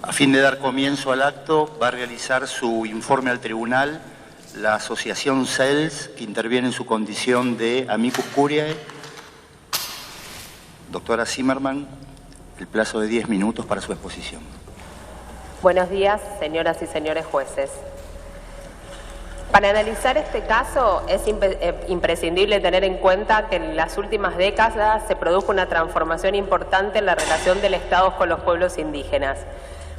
A fin de dar comienzo al acto, va a realizar su informe al tribunal la asociación CELS, que interviene en su condición de amicus curiae. Doctora Zimmerman, el plazo de 10 minutos para su exposición. Buenos días, señoras y señores jueces. Para analizar este caso es imprescindible tener en cuenta que en las últimas décadas se produjo una transformación importante en la relación del Estado con los pueblos indígenas.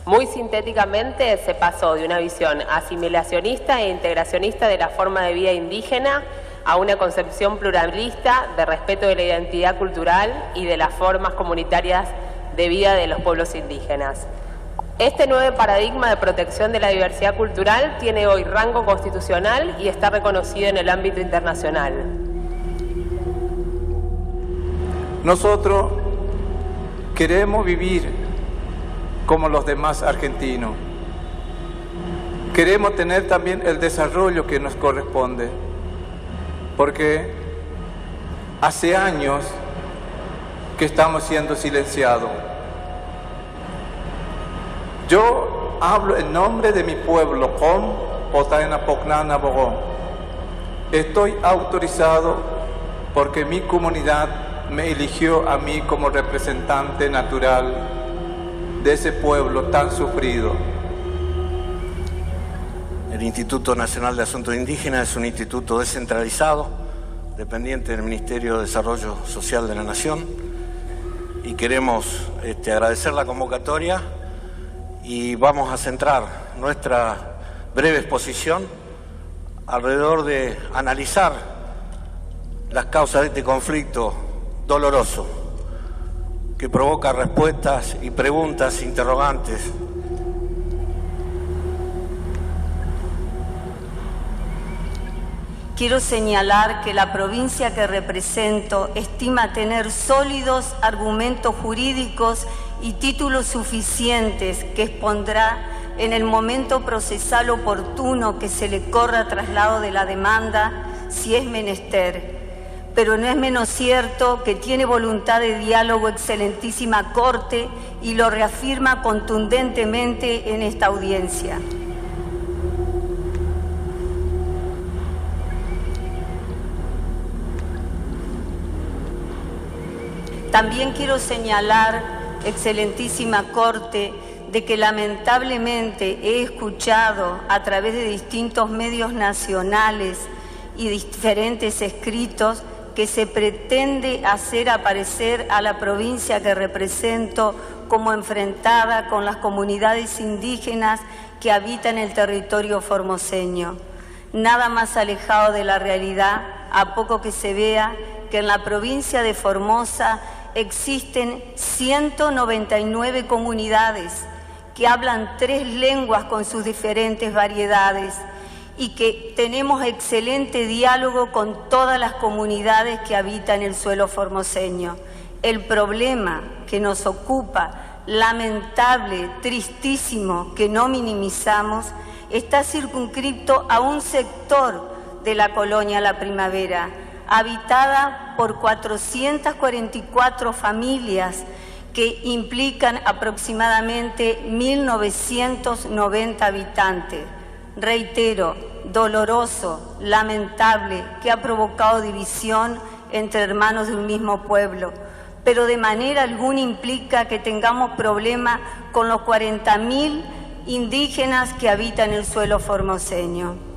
Muy sintéticamente se pasó de una visión asimilacionista e integracionista de la forma de vida indígena a una concepción pluralista de respeto de la identidad cultural y de las formas comunitarias de vida de los pueblos indígenas. Este nuevo paradigma de protección de la diversidad cultural tiene hoy rango constitucional y está reconocido en el ámbito internacional. Nosotros queremos vivir como los demás argentinos. Queremos tener también el desarrollo que nos corresponde, porque hace años que estamos siendo silenciados. Yo hablo en nombre de mi pueblo, con Potaina Pocnana Bogón. Estoy autorizado porque mi comunidad me eligió a mí como representante natural de ese pueblo tan sufrido. El Instituto Nacional de Asuntos Indígenas es un instituto descentralizado, dependiente del Ministerio de Desarrollo Social de la Nación, y queremos agradecer la convocatoria y vamos a centrar nuestra breve exposición alrededor de analizar las causas de este conflicto doloroso que provoca respuestas y preguntas interrogantes. Quiero señalar que la provincia que represento estima tener sólidos argumentos jurídicos y títulos suficientes que expondrá en el momento procesal oportuno que se le corra traslado de la demanda, si es menester. Pero no es menos cierto que tiene voluntad de diálogo excelentísima Corte y lo reafirma contundentemente en esta audiencia. También quiero señalar, excelentísima Corte, de que lamentablemente he escuchado a través de distintos medios nacionales y diferentes escritos que se pretende hacer aparecer a la provincia que represento como enfrentada con las comunidades indígenas que habitan el territorio formoseño. Nada más alejado de la realidad, a poco que se vea que en la provincia de Formosa existen 199 comunidades que hablan 3 lenguas con sus diferentes variedades y que tenemos excelente diálogo con todas las comunidades que habitan el suelo formoseño. El problema que nos ocupa, lamentable, tristísimo, que no minimizamos, está circunscrito a un sector de la colonia La Primavera, habitada por 444 familias que implican aproximadamente 1.990 habitantes. Reitero, doloroso, lamentable, que ha provocado división entre hermanos de un mismo pueblo, pero de manera alguna implica que tengamos problemas con los 40.000 indígenas que habitan el suelo formoseño.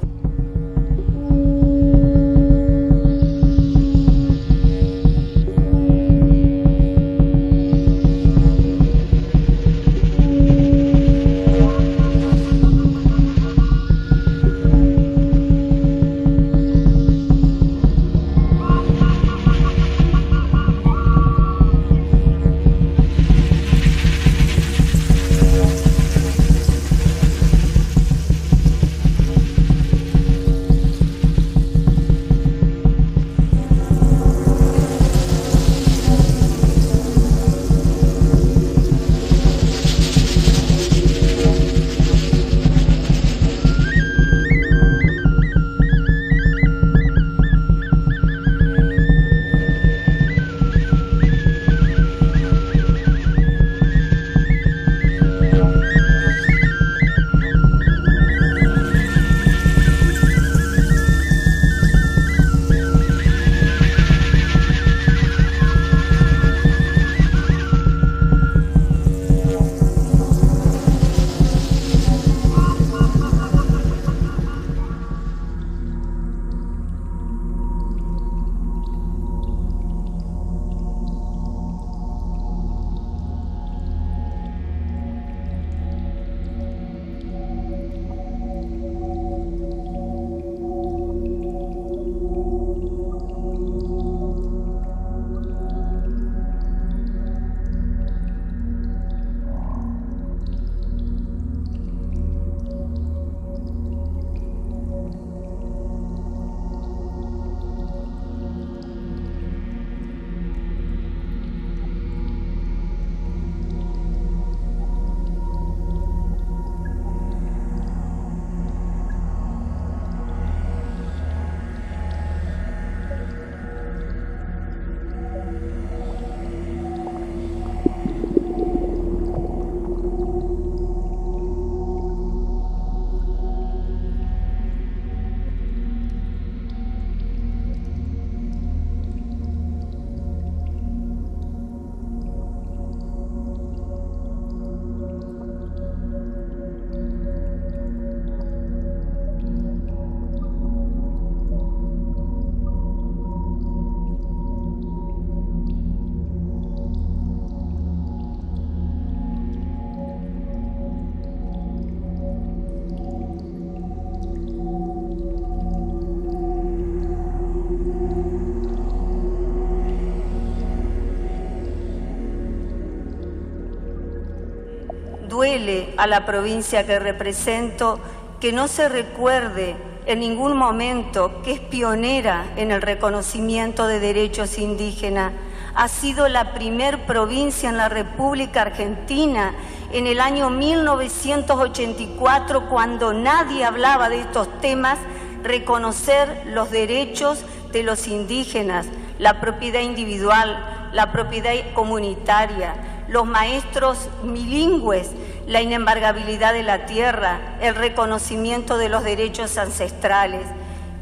duele a la provincia que represento que no se recuerde en ningún momento que es pionera en el reconocimiento de derechos indígenas. Ha sido la primer provincia en la República Argentina en el año 1984, cuando nadie hablaba de estos temas, reconocer los derechos de los indígenas, la propiedad individual, la propiedad comunitaria, los maestros bilingües, la inembargabilidad de la tierra, el reconocimiento de los derechos ancestrales.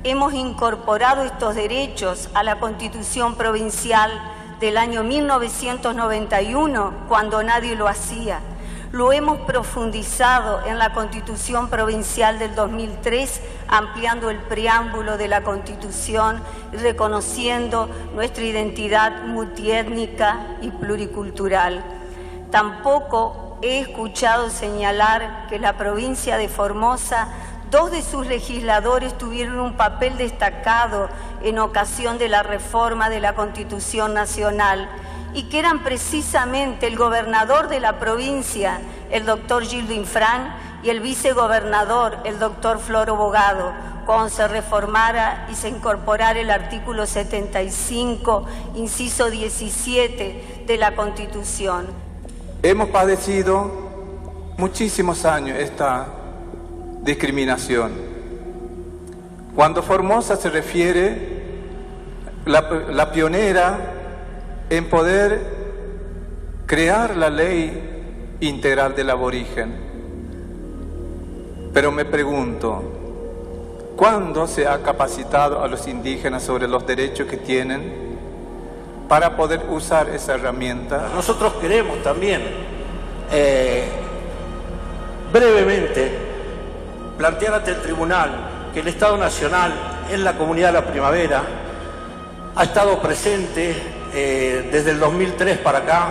Hemos incorporado estos derechos a la Constitución Provincial del año 1991, cuando nadie lo hacía. Lo hemos profundizado en la Constitución Provincial del 2003, ampliando el preámbulo de la Constitución y reconociendo nuestra identidad multiétnica y pluricultural. Tampoco he escuchado señalar que la provincia de Formosa, dos de sus legisladores tuvieron un papel destacado en ocasión de la reforma de la Constitución Nacional, y que eran precisamente el gobernador de la provincia, el doctor Gildo Infran, y el vicegobernador, el doctor Floro Bogado, cuando se reformara y se incorporara el artículo 75, inciso 17 de la Constitución. Hemos padecido muchísimos años esta discriminación. Cuando Formosa se refiere, la pionera en poder crear la ley integral del aborigen. Pero me pregunto, ¿cuándo se ha capacitado a los indígenas sobre los derechos que tienen para poder usar esa herramienta? Nosotros queremos también brevemente plantear ante el tribunal que el Estado Nacional en la Comunidad de la Primavera ha estado presente desde el 2003 para acá,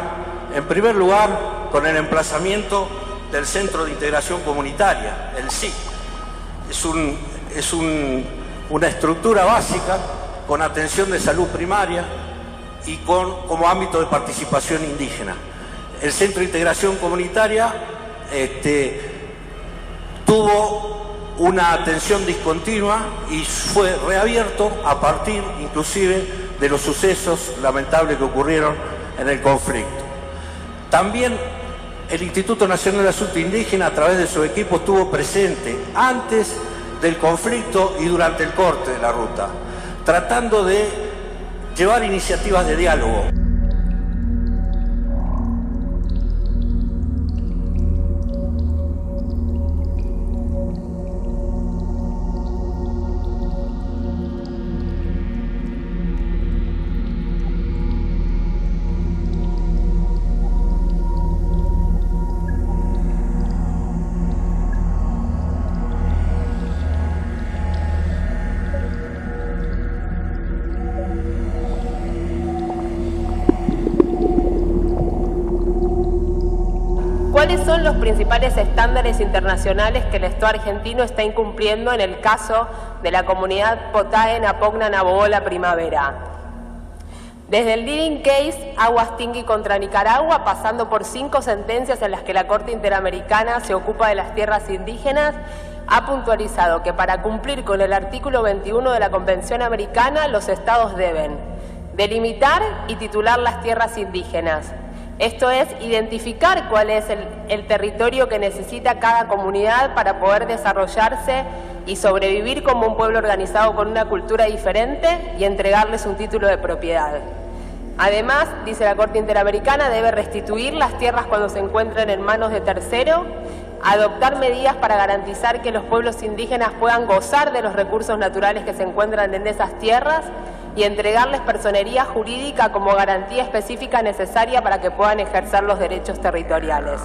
en primer lugar con el emplazamiento del Centro de Integración Comunitaria, el CIC. Es una estructura básica con atención de salud primaria y como ámbito de participación indígena. El Centro de Integración Comunitaria tuvo una atención discontinua y fue reabierto a partir inclusive de los sucesos lamentables que ocurrieron en el conflicto. También el Instituto Nacional de Asuntos Indígenas, a través de su equipo, estuvo presente antes del conflicto y durante el corte de la ruta, tratando de llevar iniciativas de diálogo. ¿Cuáles son los principales estándares internacionales que el Estado argentino está incumpliendo en el caso de la comunidad Potae Napocna Nabogó La Primavera? Desde el leading case Aguas Tingui contra Nicaragua, pasando por 5 sentencias en las que la Corte Interamericana se ocupa de las tierras indígenas, ha puntualizado que para cumplir con el artículo 21 de la Convención Americana, los estados deben delimitar y titular las tierras indígenas. Esto es, identificar cuál es el territorio que necesita cada comunidad para poder desarrollarse y sobrevivir como un pueblo organizado con una cultura diferente y entregarles un título de propiedad. Además, dice la Corte Interamericana, debe restituir las tierras cuando se encuentren en manos de tercero, adoptar medidas para garantizar que los pueblos indígenas puedan gozar de los recursos naturales que se encuentran en esas tierras y entregarles personería jurídica como garantía específica necesaria para que puedan ejercer los derechos territoriales.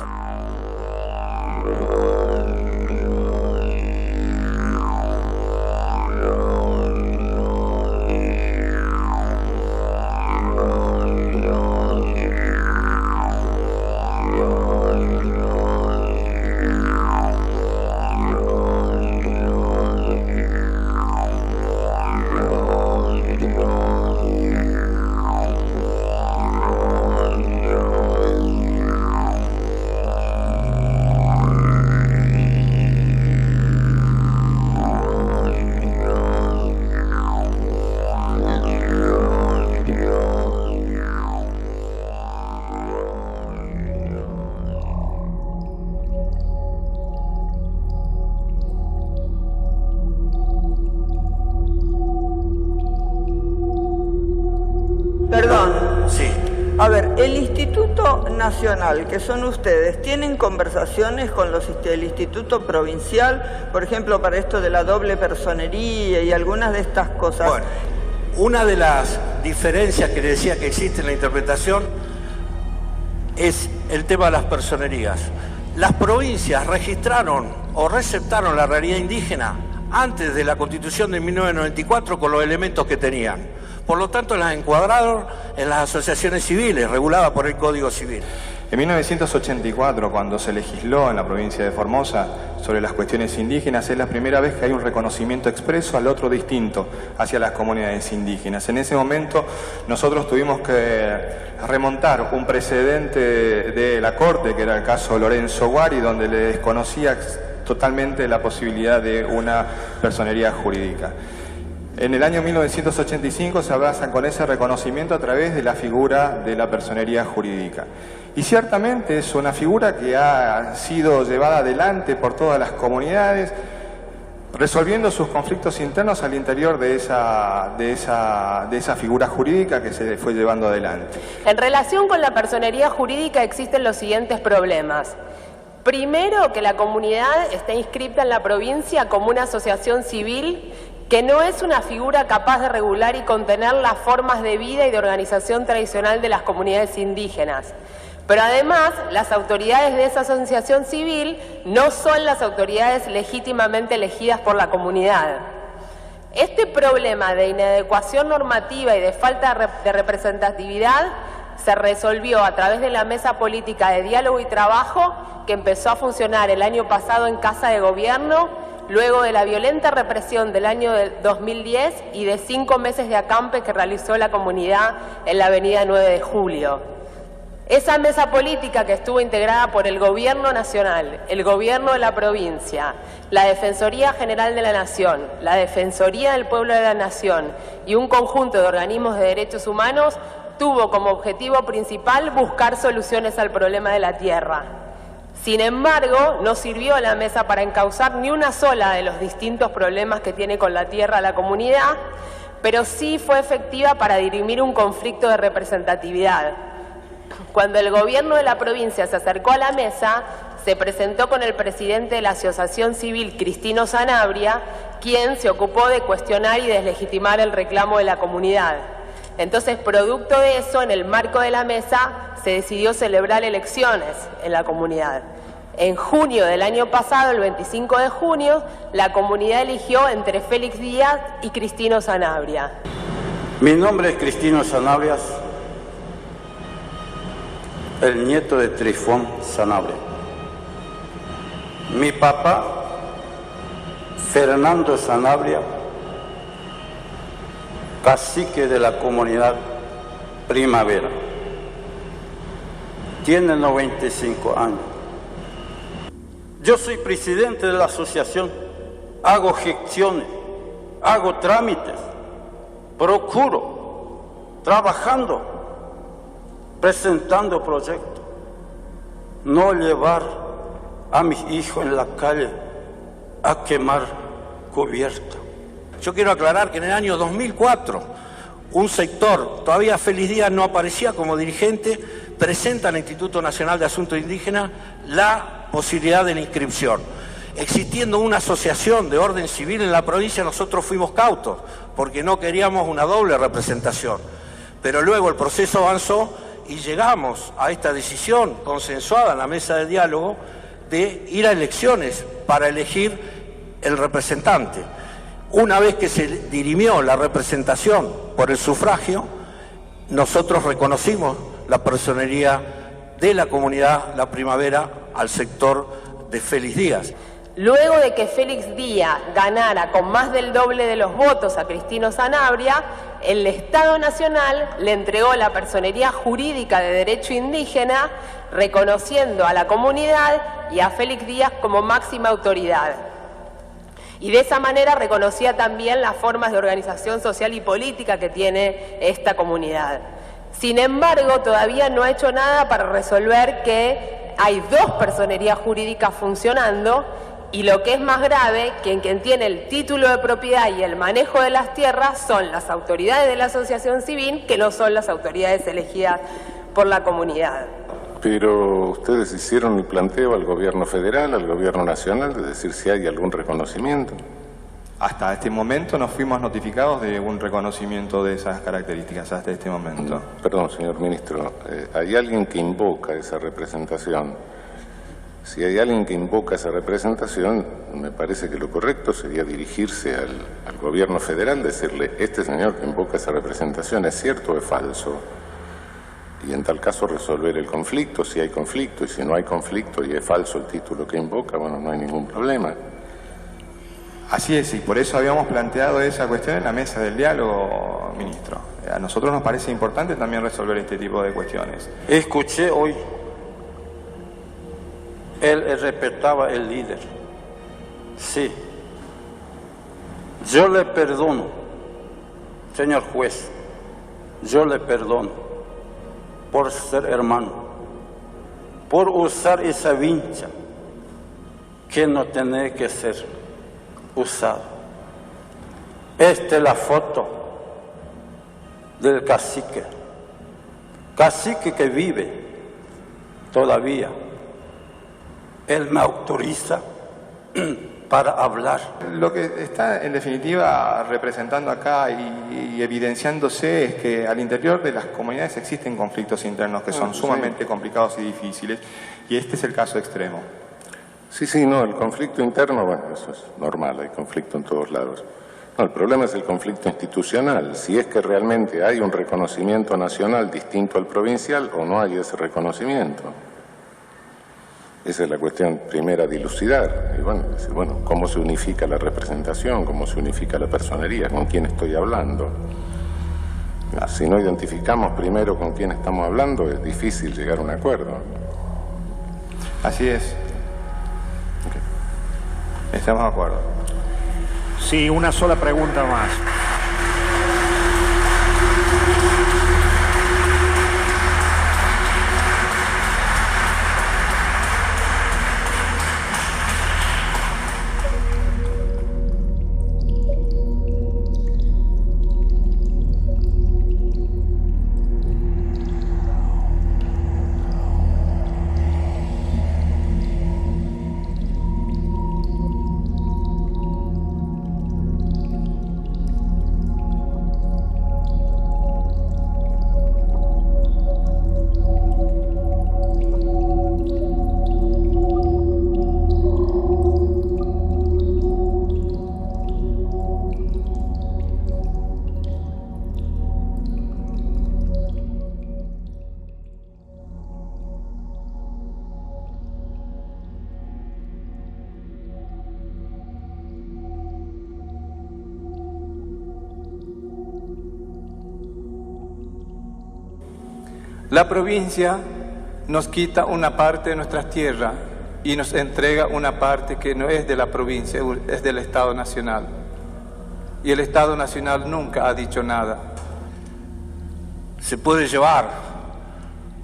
A ver, el Instituto Nacional, que son ustedes, ¿tienen conversaciones con el Instituto Provincial, por ejemplo, para esto de la doble personería y algunas de estas cosas? Bueno, una de las diferencias que le decía que existe en la interpretación es el tema de las personerías. Las provincias registraron o receptaron la realidad indígena antes de la Constitución de 1994 con los elementos que tenían. Por lo tanto, las encuadraron en las asociaciones civiles, reguladas por el Código Civil. En 1984, cuando se legisló en la provincia de Formosa sobre las cuestiones indígenas, es la primera vez que hay un reconocimiento expreso al otro distinto hacia las comunidades indígenas. En ese momento nosotros tuvimos que remontar un precedente de la Corte, que era el caso Lorenzo Guari, donde le desconocía totalmente la posibilidad de una personería jurídica. En el año 1985 se avanza con ese reconocimiento a través de la figura de la personería jurídica. Y ciertamente es una figura que ha sido llevada adelante por todas las comunidades, resolviendo sus conflictos internos al interior de esa figura jurídica que se fue llevando adelante. En relación con la personería jurídica existen los siguientes problemas. Primero, que la comunidad está inscrita en la provincia como una asociación civil que no es una figura capaz de regular y contener las formas de vida y de organización tradicional de las comunidades indígenas. Pero además, las autoridades de esa asociación civil no son las autoridades legítimamente elegidas por la comunidad. Este problema de inadecuación normativa y de falta de representatividad se resolvió a través de la Mesa Política de Diálogo y Trabajo, que empezó a funcionar el año pasado en Casa de Gobierno, luego de la violenta represión del año 2010 y de 5 meses de acampe que realizó la comunidad en la avenida 9 de Julio. Esa mesa política, que estuvo integrada por el Gobierno Nacional, el Gobierno de la provincia, la Defensoría General de la Nación, la Defensoría del Pueblo de la Nación y un conjunto de organismos de derechos humanos, tuvo como objetivo principal buscar soluciones al problema de la tierra. Sin embargo, no sirvió la mesa para encauzar ni una sola de los distintos problemas que tiene con la tierra la comunidad, pero sí fue efectiva para dirimir un conflicto de representatividad. Cuando el gobierno de la provincia se acercó a la mesa, se presentó con el presidente de la Asociación Civil, Cristino Sanabria, quien se ocupó de cuestionar y deslegitimar el reclamo de la comunidad. Entonces, producto de eso, en el marco de la mesa, se decidió celebrar elecciones en la comunidad. En junio del año pasado, el 25 de junio, la comunidad eligió entre Félix Díaz y Cristino Sanabria. Mi nombre es Cristino Sanabria, el nieto de Trifón Sanabria. Mi papá, Fernando Sanabria, cacique de la comunidad Primavera. Tiene 95 años. Yo soy presidente de la asociación, hago gestiones, hago trámites, procuro, trabajando, presentando proyectos, no llevar a mis hijos en la calle a quemar cubierta. Yo quiero aclarar que en el año 2004, un sector, todavía Félix Díaz no aparecía como dirigente, presenta al Instituto Nacional de Asuntos Indígenas la posibilidad de la inscripción. Existiendo una asociación de orden civil en la provincia, nosotros fuimos cautos, porque no queríamos una doble representación. Pero luego el proceso avanzó y llegamos a esta decisión consensuada en la mesa de diálogo de ir a elecciones para elegir el representante. Una vez que se dirimió la representación por el sufragio, nosotros reconocimos la personería de la comunidad La Primavera al sector de Félix Díaz. Luego de que Félix Díaz ganara con más del doble de los votos a Cristino Sanabria, el Estado Nacional le entregó la personería jurídica de derecho indígena, reconociendo a la comunidad y a Félix Díaz como máxima autoridad. Y de esa manera reconocía también las formas de organización social y política que tiene esta comunidad. Sin embargo, todavía no ha hecho nada para resolver que hay dos personerías jurídicas funcionando, y lo que es más grave, que quien tiene el título de propiedad y el manejo de las tierras son las autoridades de la asociación civil, que no son las autoridades elegidas por la comunidad. Pero ustedes hicieron el planteo al gobierno federal, al gobierno nacional, de decir si hay algún reconocimiento. Hasta este momento no fuimos notificados de un reconocimiento de esas características, hasta este momento. Perdón, señor ministro, ¿hay alguien que invoca esa representación? Si hay alguien que invoca esa representación, me parece que lo correcto sería dirigirse al gobierno federal, decirle, este señor que invoca esa representación, ¿es cierto o es falso? Y en tal caso resolver el conflicto, si hay conflicto, y si no hay conflicto y es falso el título que invoca, bueno, no hay ningún problema. Así es, y por eso habíamos planteado esa cuestión en la mesa del diálogo, ministro. A nosotros nos parece importante también resolver este tipo de cuestiones. Escuché hoy, él respetaba el líder. Sí. Yo le perdono, señor juez, yo le perdono por ser hermano, por usar esa vincha que no tiene que ser usado. Esta es la foto del cacique que vive todavía. Él me autoriza para hablar. Lo que está en definitiva representando acá y evidenciándose es que al interior de las comunidades existen conflictos internos que son sumamente complicados y difíciles, y este es el caso extremo. Sí, no, el conflicto interno, bueno, eso es normal, hay conflicto en todos lados. No, el problema es el conflicto institucional, si es que realmente hay un reconocimiento nacional distinto al provincial o no hay ese reconocimiento. Esa es la cuestión primera a dilucidar. Y bueno, decir, bueno, ¿cómo se unifica la representación? ¿Cómo se unifica la personería? ¿Con quién estoy hablando? Si no identificamos primero con quién estamos hablando, es difícil llegar a un acuerdo. Así es. Estamos de acuerdo. Sí, una sola pregunta más. La provincia nos quita una parte de nuestras tierras y nos entrega una parte que no es de la provincia, es del Estado Nacional. Y el Estado Nacional nunca ha dicho nada. Se puede llevar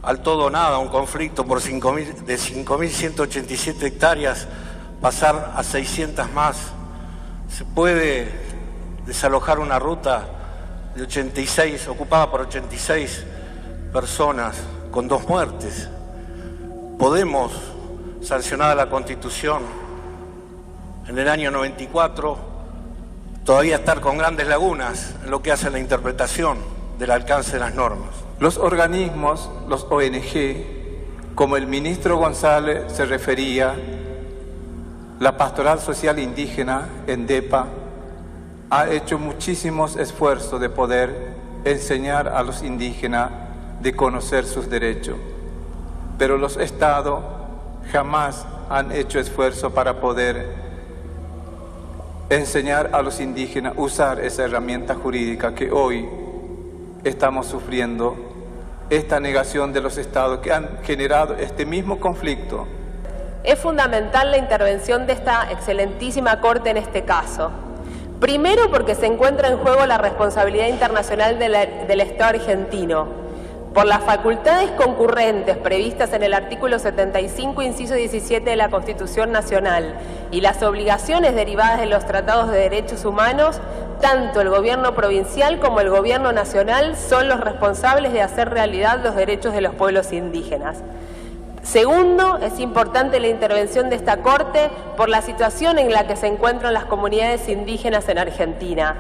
al todo o nada un conflicto por de 5.187 hectáreas, pasar a 600 más. Se puede desalojar una ruta de 86, ocupada por 86 personas con 2 muertes. Podemos, sancionada la Constitución en el año 94, todavía estar con grandes lagunas en lo que hace la interpretación del alcance de las normas. Los organismos, los ONG, como el ministro González se refería, la Pastoral Social Indígena, ENDEPA, ha hecho muchísimos esfuerzos de poder enseñar a los indígenas de conocer sus derechos, pero los estados jamás han hecho esfuerzo para poder enseñar a los indígenas a usar esa herramienta jurídica que hoy estamos sufriendo, esta negación de los estados que han generado este mismo conflicto. Es fundamental la intervención de esta excelentísima Corte en este caso. Primero, porque se encuentra en juego la responsabilidad internacional del Estado argentino, por las facultades concurrentes previstas en el artículo 75, inciso 17 de la Constitución Nacional y las obligaciones derivadas de los tratados de derechos humanos tanto el gobierno provincial como el gobierno nacional son los responsables de hacer realidad los derechos de los pueblos indígenas. Segundo, es importante la intervención de esta Corte por la situación en la que se encuentran las comunidades indígenas en Argentina.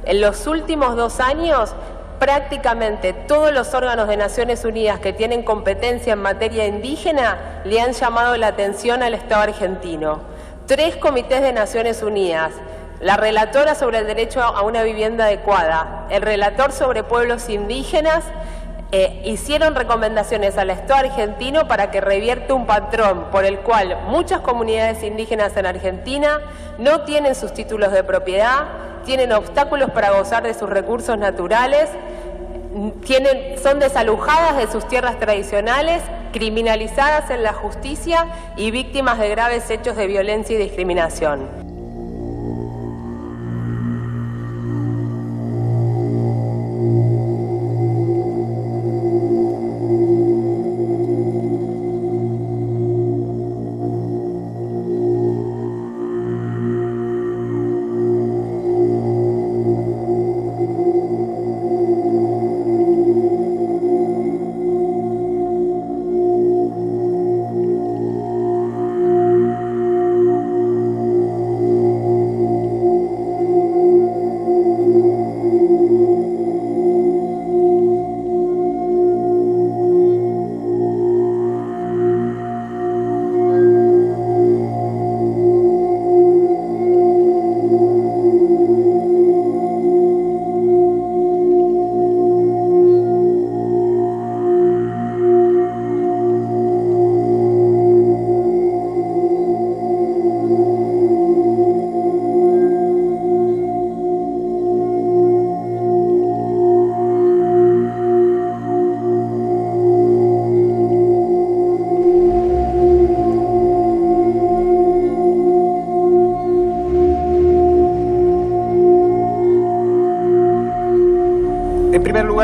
En los últimos 2 años, prácticamente todos los órganos de Naciones Unidas que tienen competencia en materia indígena le han llamado la atención al Estado argentino. 3 comités de Naciones Unidas, la relatora sobre el derecho a una vivienda adecuada, el relator sobre pueblos indígenas, hicieron recomendaciones al Estado argentino para que revierta un patrón por el cual muchas comunidades indígenas en Argentina no tienen sus títulos de propiedad, tienen obstáculos para gozar de sus recursos naturales, son desalojadas de sus tierras tradicionales, criminalizadas en la justicia y víctimas de graves hechos de violencia y discriminación.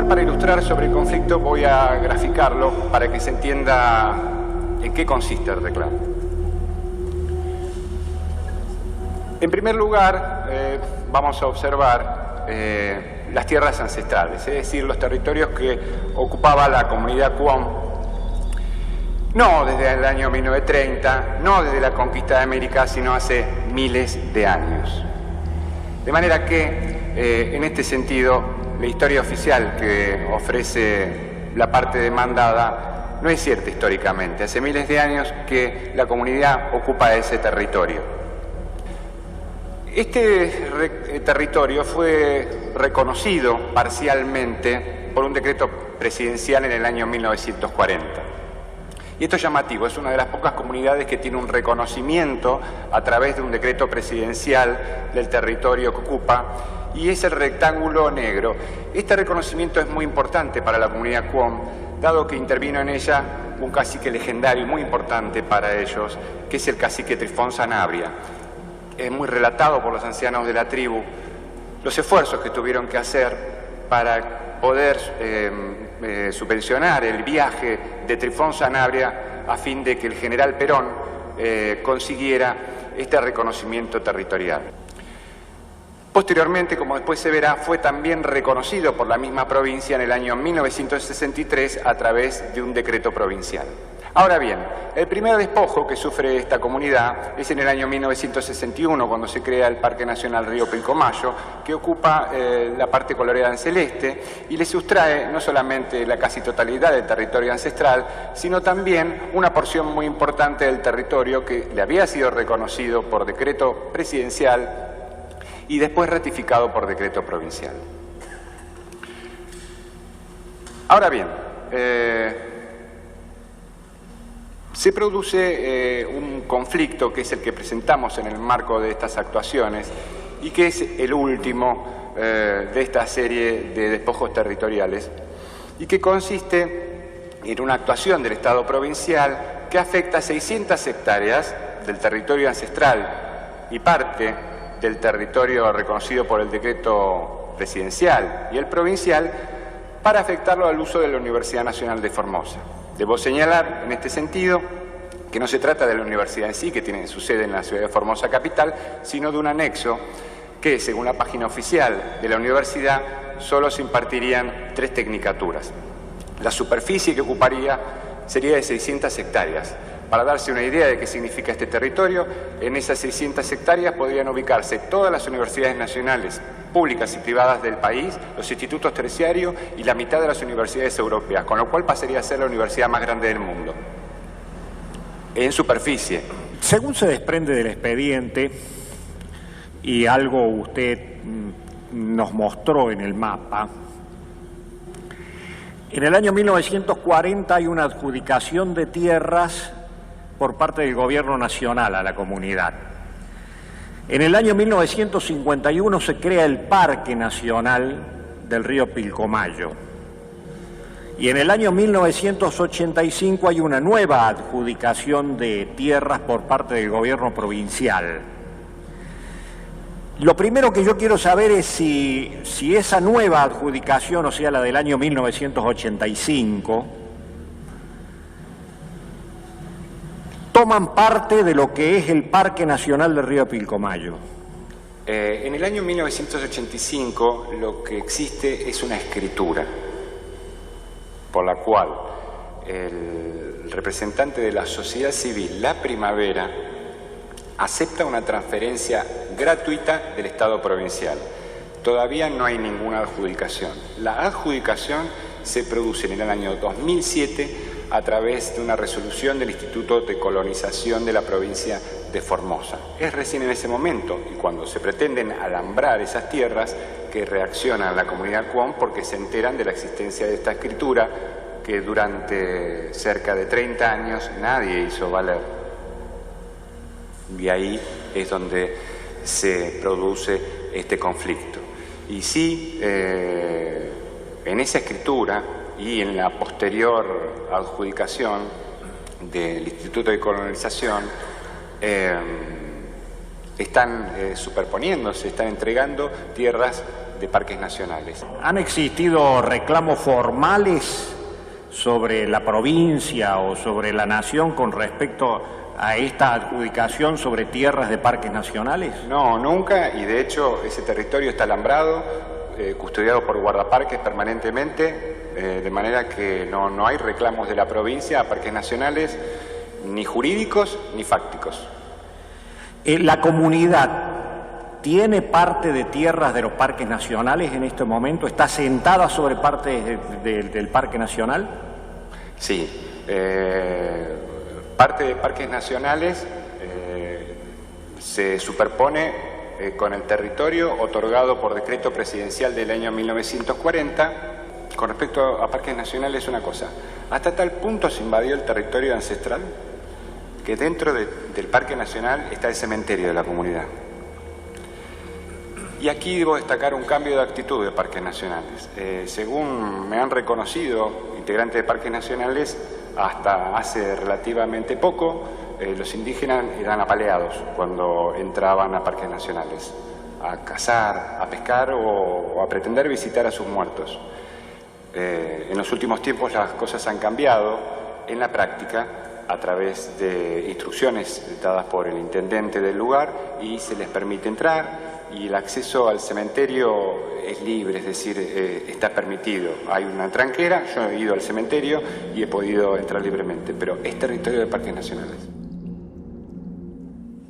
Para ilustrar sobre el conflicto voy a graficarlo para que se entienda en qué consiste el reclamo. En primer lugar, vamos a observar las tierras ancestrales, es decir, los territorios que ocupaba la comunidad Cuom, no desde el año 1930, no desde la conquista de América, sino hace miles de años. De manera que, en este sentido, la historia oficial que ofrece la parte demandada no es cierta históricamente. Hace miles de años que la comunidad ocupa ese territorio. Este territorio fue reconocido parcialmente por un decreto presidencial en el año 1940. Y esto es llamativo, es una de las pocas comunidades que tiene un reconocimiento a través de un decreto presidencial del territorio que ocupa, y es el rectángulo negro. Este reconocimiento es muy importante para la comunidad Cuom, dado que intervino en ella un cacique legendario muy importante para ellos, que es el cacique Trifón Sanabria. Es muy relatado por los ancianos de la tribu los esfuerzos que tuvieron que hacer para poder subvencionar el viaje de Trifón Sanabria a fin de que el general Perón consiguiera este reconocimiento territorial. Posteriormente, como después se verá, fue también reconocido por la misma provincia en el año 1963 a través de un decreto provincial. Ahora bien, el primer despojo que sufre esta comunidad es en el año 1961, cuando se crea el Parque Nacional Río Pilcomayo, que ocupa la parte coloreada en celeste y le sustrae no solamente la casi totalidad del territorio ancestral, sino también una porción muy importante del territorio que le había sido reconocido por decreto presidencial y después ratificado por decreto provincial. Ahora bien, se produce un conflicto que es el que presentamos en el marco de estas actuaciones y que es el último de esta serie de despojos territoriales y que consiste en una actuación del Estado provincial que afecta a 600 hectáreas del territorio ancestral y parte del territorio reconocido por el decreto presidencial y el provincial para afectarlo al uso de la Universidad Nacional de Formosa. Debo señalar en este sentido que no se trata de la universidad en sí, que tiene su sede en la ciudad de Formosa capital, sino de un anexo que, según la página oficial de la universidad, solo se impartirían 3 tecnicaturas. La superficie que ocuparía sería de 600 hectáreas. Para darse una idea de qué significa este territorio, en esas 600 hectáreas podrían ubicarse todas las universidades nacionales, públicas y privadas del país, los institutos terciarios y la mitad de las universidades europeas, con lo cual pasaría a ser la universidad más grande del mundo. En superficie. Según se desprende del expediente, y algo usted nos mostró en el mapa, en el año 1940 hay una adjudicación de tierras por parte del gobierno nacional a la comunidad. En el año 1951 se crea el Parque Nacional del río Pilcomayo. Y en el año 1985 hay una nueva adjudicación de tierras por parte del gobierno provincial. Lo primero que yo quiero saber es si esa nueva adjudicación, o sea, la del año 1985, toman parte de lo que es el Parque Nacional del río Pilcomayo. En el año 1985 lo que existe es una escritura por la cual el representante de la sociedad civil, La Primavera, acepta una transferencia gratuita del Estado provincial. Todavía no hay ninguna adjudicación. La adjudicación se produce en el año 2007 a través de una resolución del Instituto de Colonización de la provincia de Formosa. Es recién en ese momento, y cuando se pretenden alambrar esas tierras, que reacciona la comunidad Cuom porque se enteran de la existencia de esta escritura que durante cerca de 30 años nadie hizo valer. Y ahí es donde se produce este conflicto. Y sí, en esa escritura y en la posterior adjudicación del Instituto de Colonización están superponiéndose, están entregando tierras de parques nacionales. ¿Han existido reclamos formales sobre la provincia o sobre la nación con respecto a esta adjudicación sobre tierras de parques nacionales? No, nunca, y de hecho ese territorio está alambrado, custodiado por guardaparques permanentemente, de manera que no hay reclamos de la provincia a parques nacionales, ni jurídicos ni fácticos. ¿La comunidad tiene parte de tierras de los parques nacionales en este momento? ¿Está sentada sobre parte del parque nacional? Sí. Parte de parques nacionales se superpone con el territorio otorgado por decreto presidencial del año 1940. Con respecto a parques nacionales, una cosa, hasta tal punto se invadió el territorio ancestral que dentro del Parque Nacional está el cementerio de la comunidad. Y aquí debo destacar un cambio de actitud de parques nacionales. Según me han reconocido integrantes de parques nacionales, hasta hace relativamente poco, los indígenas eran apaleados cuando entraban a parques nacionales, a cazar, a pescar o a pretender visitar a sus muertos. En los últimos tiempos las cosas han cambiado en la práctica a través de instrucciones dadas por el intendente del lugar y se les permite entrar y el acceso al cementerio es libre, es decir, está permitido. Hay una tranquera, yo he ido al cementerio y he podido entrar libremente, pero es territorio de parques nacionales.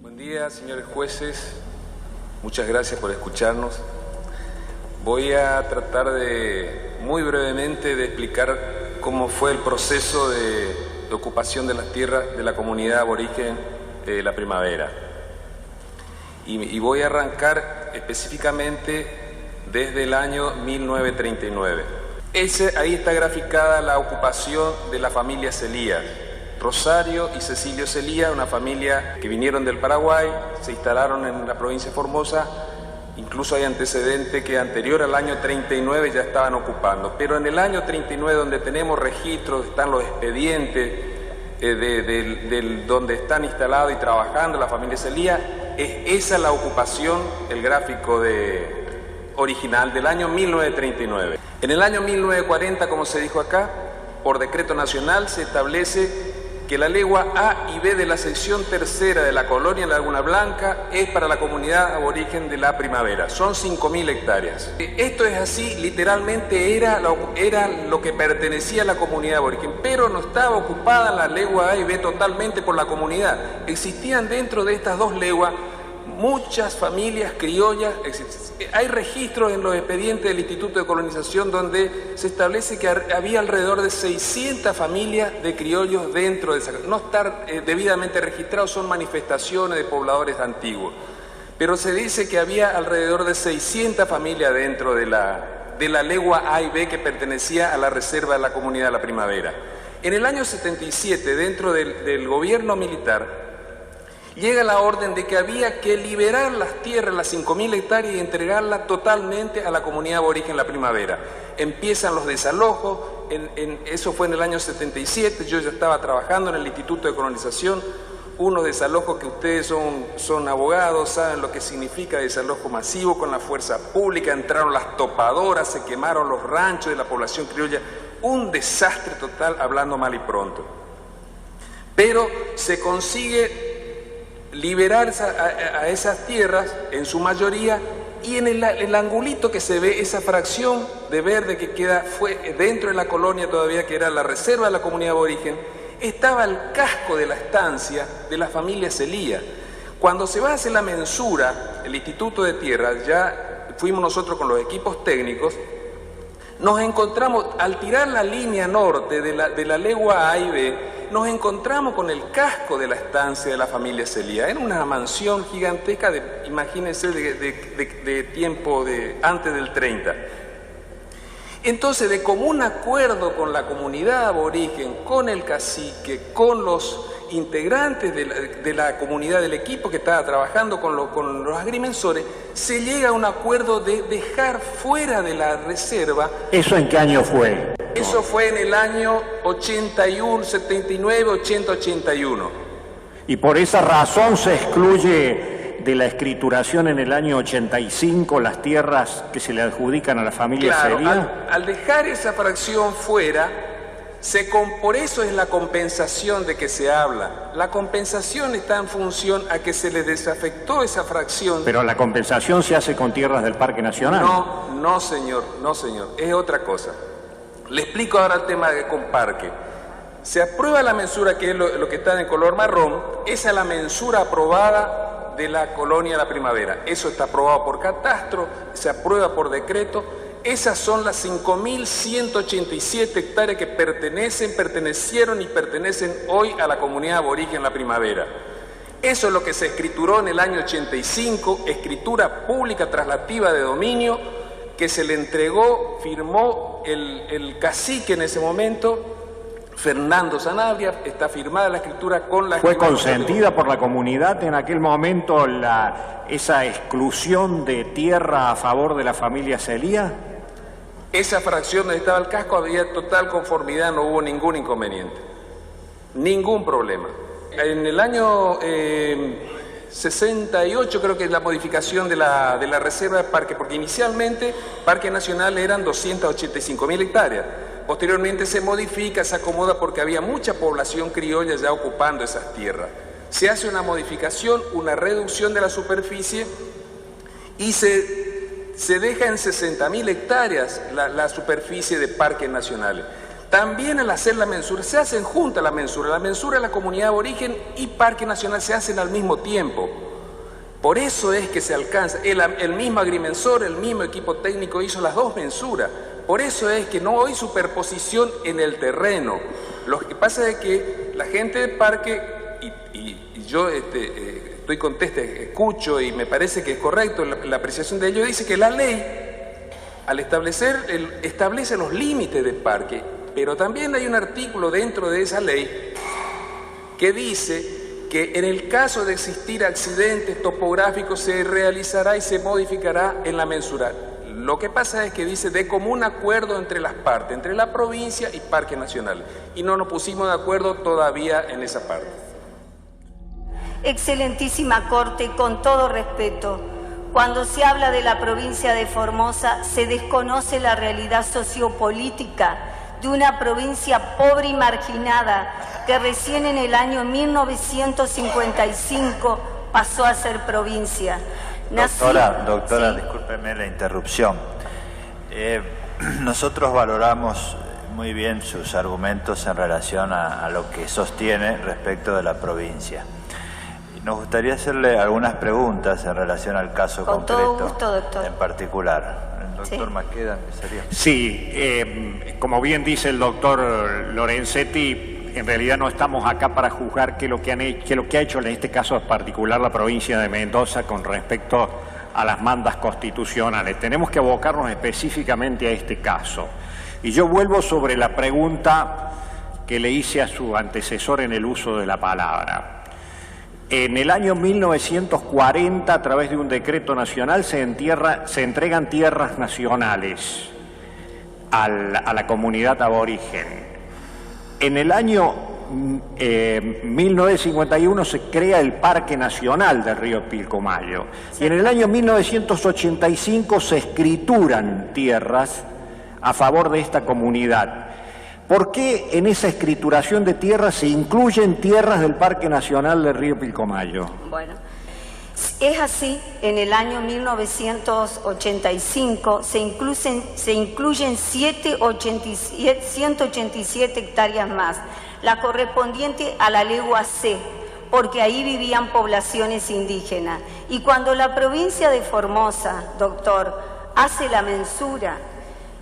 Buen día, señores jueces. Muchas gracias por escucharnos. Voy a tratar muy brevemente de explicar cómo fue el proceso de ocupación de las tierras de la comunidad aborigen de La Primavera. Y voy a arrancar específicamente desde el año 1939. Ahí está graficada la ocupación de la familia Celía. Rosario y Cecilio Celía, una familia que vinieron del Paraguay, se instalaron en la provincia de Formosa. Incluso hay antecedente que anterior al año 39 ya estaban ocupando. Pero en el año 39, donde tenemos registros, están los expedientes donde están instalados y trabajando la familia Celía, es esa la ocupación, el gráfico original del año 1939. En el año 1940, como se dijo acá, por decreto nacional se establece que la legua A y B de la sección tercera de la colonia Laguna Blanca es para la comunidad aborigen de La Primavera. Son 5.000 hectáreas. Esto es así, literalmente era lo que pertenecía a la comunidad aborigen, pero no estaba ocupada la legua A y B totalmente por la comunidad. Existían dentro de estas dos leguas muchas familias criollas. Hay registros en los expedientes del Instituto de Colonización donde se establece que había alrededor de 600 familias de criollos dentro de esa. No estar debidamente registrados, son manifestaciones de pobladores antiguos. Pero se dice que había alrededor de 600 familias dentro de la legua A y B que pertenecía a la reserva de la comunidad de La Primavera. En el año 77, dentro del gobierno militar, llega la orden de que había que liberar las tierras, las 5.000 hectáreas, y entregarlas totalmente a la comunidad aborigen La Primavera. Empiezan los desalojos, eso fue en el año 77, yo ya estaba trabajando en el Instituto de Colonización, unos desalojos que ustedes son abogados, saben lo que significa desalojo masivo con la fuerza pública, entraron las topadoras, se quemaron los ranchos de la población criolla, un desastre total, hablando mal y pronto. Pero se consigue liberar a esas tierras, en su mayoría, y en el angulito que se ve, esa fracción de verde que fue dentro de la colonia todavía, que era la reserva de la comunidad aborigen, estaba el casco de la estancia de la familia Celía. Cuando se va a hacer la mensura, el Instituto de Tierras, ya fuimos nosotros con los equipos técnicos, nos encontramos, al tirar la línea norte de la legua A y B, nos encontramos con el casco de la estancia de la familia Celía. Era una mansión gigantesca, imagínense, de tiempo antes del 30. Entonces, de común acuerdo con la comunidad aborigen, con el cacique, con los integrantes de la comunidad del equipo que estaba trabajando con los agrimensores, se llega a un acuerdo de dejar fuera de la reserva. ¿Eso en qué año fue? Eso fue en el año 81, 79, 80, 81. Y por esa razón se excluye de la escrituración en el año 85 las tierras que se le adjudican a la familia Celía. Al dejar esa fracción fuera, por eso es la compensación de que se habla. La compensación está en función a que se le desafectó esa fracción. Pero la compensación se hace con tierras del Parque Nacional. No señor, es otra cosa. Le explico ahora el tema con parque. Se aprueba la mensura, que es lo que está en color marrón, esa es la mensura aprobada de la colonia La Primavera. Eso está aprobado por catastro, se aprueba por decreto. Esas son las 5.187 hectáreas que pertenecieron y pertenecen hoy a la comunidad aborigen La Primavera. Eso es lo que se escrituró en el año 85, escritura pública traslativa de dominio, que se le entregó, firmó el cacique en ese momento, Fernando Sanabria, está firmada la escritura con la... ¿Fue consentida por la comunidad en aquel momento esa exclusión de tierra a favor de la familia Celía? Esa fracción donde estaba el casco había total conformidad, no hubo ningún inconveniente, ningún problema. En el año 68 creo que es la modificación de la reserva de parque, porque inicialmente Parque Nacional eran 285.000 hectáreas. Posteriormente se modifica, se acomoda porque había mucha población criolla ya ocupando esas tierras. Se hace una modificación, una reducción de la superficie y se deja en 60.000 hectáreas la superficie de parques nacionales. También al hacer la mensura, se hacen juntas la mensura de la comunidad aborigen y Parque Nacional se hacen al mismo tiempo. Por eso es que se alcanza, el mismo agrimensor, el mismo equipo técnico hizo las dos mensuras. Por eso es que no hay superposición en el terreno. Lo que pasa es que la gente del parque, y yo estoy contento, escucho y me parece que es correcto la apreciación de ellos, dice que la ley, al establece los límites del parque, pero también hay un artículo dentro de esa ley que dice que en el caso de existir accidentes topográficos se realizará y se modificará en la mensura. Lo que pasa es que dice de común acuerdo entre las partes, entre la provincia y Parque Nacional, y no nos pusimos de acuerdo todavía en esa parte. Excelentísima Corte, con todo respeto, cuando se habla de la provincia de Formosa se desconoce la realidad sociopolítica de una provincia pobre y marginada que recién en el año 1955 pasó a ser provincia. Doctora, discúlpeme la interrupción. Nosotros valoramos muy bien sus argumentos en relación a lo que sostiene respecto de la provincia. Nos gustaría hacerle algunas preguntas en relación al caso concreto. Con todo gusto, doctor. En particular. El doctor Sí. Maqueda empezaría. Sí, como bien dice el doctor Lorenzetti, en realidad no estamos acá para juzgar qué es lo que ha hecho en este caso en particular la provincia de Mendoza con respecto a las mandas constitucionales. Tenemos que abocarnos específicamente a este caso. Y yo vuelvo sobre la pregunta que le hice a su antecesor en el uso de la palabra. En el año 1940, a través de un decreto nacional, se entregan tierras nacionales a la comunidad aborigen. En el año 1951 se crea el Parque Nacional del Río Pilcomayo. Y en el año 1985 se escrituran tierras a favor de esta comunidad. ¿Por qué en esa escrituración de tierras se incluyen tierras del Parque Nacional del Río Pilcomayo? Bueno, es así, en el año 1985 se incluyen 187 hectáreas más, la correspondiente a la legua C, porque ahí vivían poblaciones indígenas. Y cuando la provincia de Formosa, doctor, hace la mensura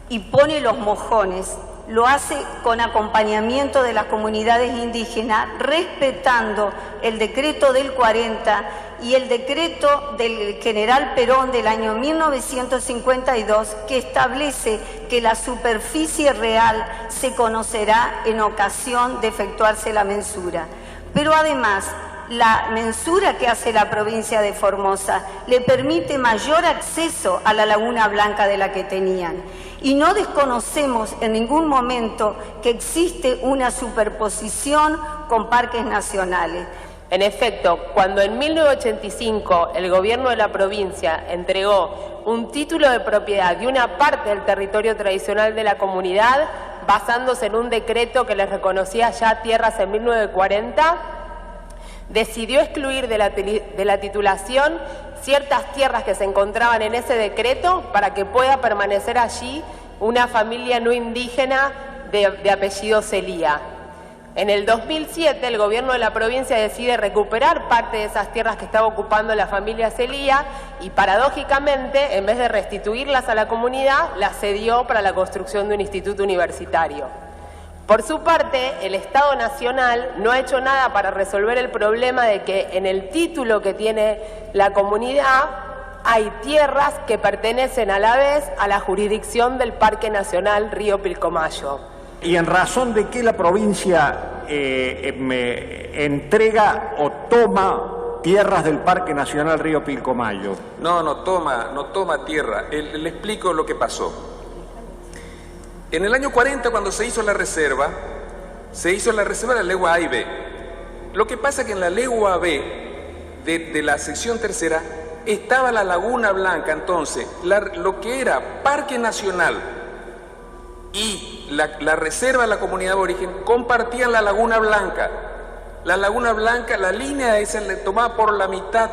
y pone los mojones, lo hace con acompañamiento de las comunidades indígenas, respetando el decreto del 40 y el decreto del general Perón del año 1952, que establece que la superficie real se conocerá en ocasión de efectuarse la mensura. Pero además, la mensura que hace la provincia de Formosa le permite mayor acceso a la Laguna Blanca de la que tenían. Y no desconocemos en ningún momento que existe una superposición con parques nacionales. En efecto, cuando en 1985 el gobierno de la provincia entregó un título de propiedad de una parte del territorio tradicional de la comunidad, basándose en un decreto que les reconocía ya tierras en 1940, decidió excluir de la titulación ciertas tierras que se encontraban en ese decreto para que pueda permanecer allí una familia no indígena de apellido Celía. En el 2007 el gobierno de la provincia decide recuperar parte de esas tierras que estaba ocupando la familia Celía y paradójicamente, en vez de restituirlas a la comunidad, las cedió para la construcción de un instituto universitario. Por su parte, el Estado Nacional no ha hecho nada para resolver el problema de que en el título que tiene la comunidad hay tierras que pertenecen a la vez a la jurisdicción del Parque Nacional Río Pilcomayo. ¿Y en razón de qué la provincia entrega o toma tierras del Parque Nacional Río Pilcomayo? No toma tierra. Le explico lo que pasó. En el año 40, cuando se hizo la reserva de la legua A y B. Lo que pasa es que en la legua B de la sección tercera estaba la Laguna Blanca. Entonces, lo que era Parque Nacional y la reserva de la comunidad aborigen compartían la Laguna Blanca. La Laguna Blanca, la línea esa le tomaba por la mitad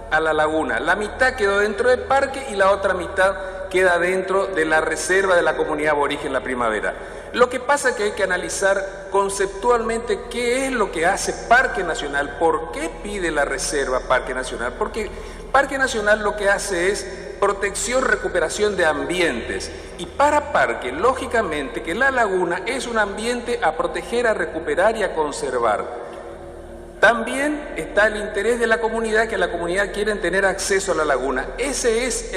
a la laguna. La mitad quedó dentro del parque y la otra mitad queda dentro de la reserva de la comunidad aborigen La Primavera. Lo que pasa es que hay que analizar conceptualmente qué es lo que hace Parque Nacional, por qué pide la reserva Parque Nacional, porque Parque Nacional lo que hace es protección, recuperación de ambientes, y para Parque, lógicamente, que la laguna es un ambiente a proteger, a recuperar y a conservar. También está el interés de la comunidad, que la comunidad quiere tener acceso a la laguna. Ese es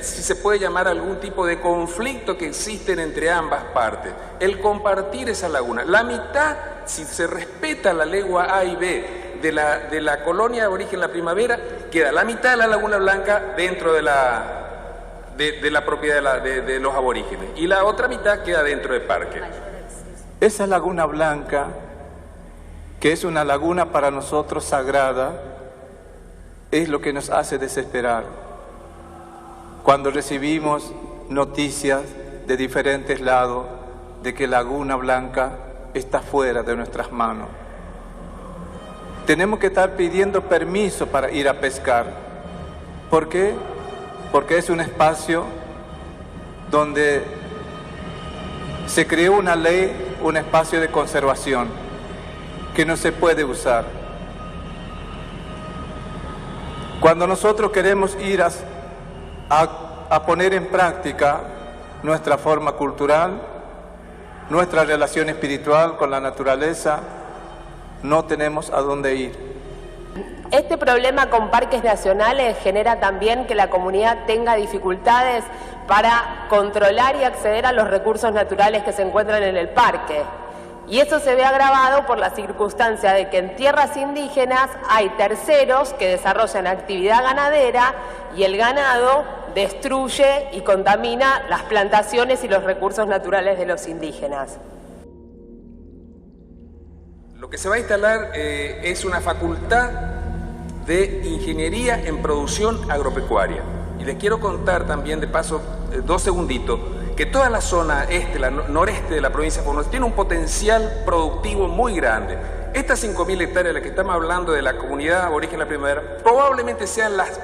si se puede llamar algún tipo de conflicto que existen entre ambas partes, el compartir esa laguna. La mitad, si se respeta la legua A y B de la colonia de origen La Primavera, queda la mitad de la Laguna Blanca dentro de la propiedad de los aborígenes, y la otra mitad queda dentro del parque. Esa Laguna Blanca, que es una laguna para nosotros sagrada, es lo que nos hace desesperar. Cuando recibimos noticias de diferentes lados de que Laguna Blanca está fuera de nuestras manos. Tenemos que estar pidiendo permiso para ir a pescar. ¿Por qué? Porque es un espacio donde se creó una ley, un espacio de conservación que no se puede usar. Cuando nosotros queremos ir a poner en práctica nuestra forma cultural, nuestra relación espiritual con la naturaleza, no tenemos a dónde ir. Este problema con parques nacionales genera también que la comunidad tenga dificultades para controlar y acceder a los recursos naturales que se encuentran en el parque. Y eso se ve agravado por la circunstancia de que en tierras indígenas hay terceros que desarrollan actividad ganadera y el ganado destruye y contamina las plantaciones y los recursos naturales de los indígenas. Lo que se va a instalar es una facultad de ingeniería en producción agropecuaria. Y les quiero contar también, de paso, 2 segunditos, que toda la zona este, la noreste de la provincia de Formosa, tiene un potencial productivo muy grande. Estas 5.000 hectáreas de las que estamos hablando de la comunidad aborigen La Primavera, probablemente sean las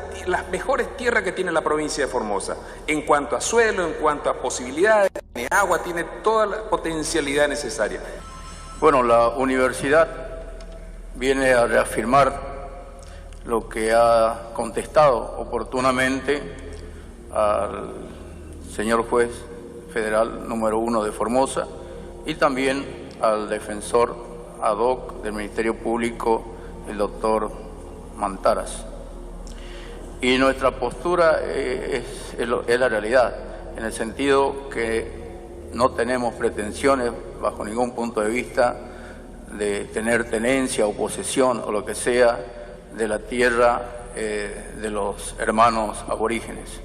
mejores tierras que tiene la provincia de Formosa. En cuanto a suelo, en cuanto a posibilidades, tiene agua, tiene toda la potencialidad necesaria. Bueno, la universidad viene a reafirmar lo que ha contestado oportunamente al señor juez federal número 1 de Formosa y también al defensor ad hoc del Ministerio Público, el doctor Mantaras. Y nuestra postura es la realidad, en el sentido que no tenemos pretensiones bajo ningún punto de vista de tener tenencia o posesión o lo que sea de la tierra de los hermanos aborígenes.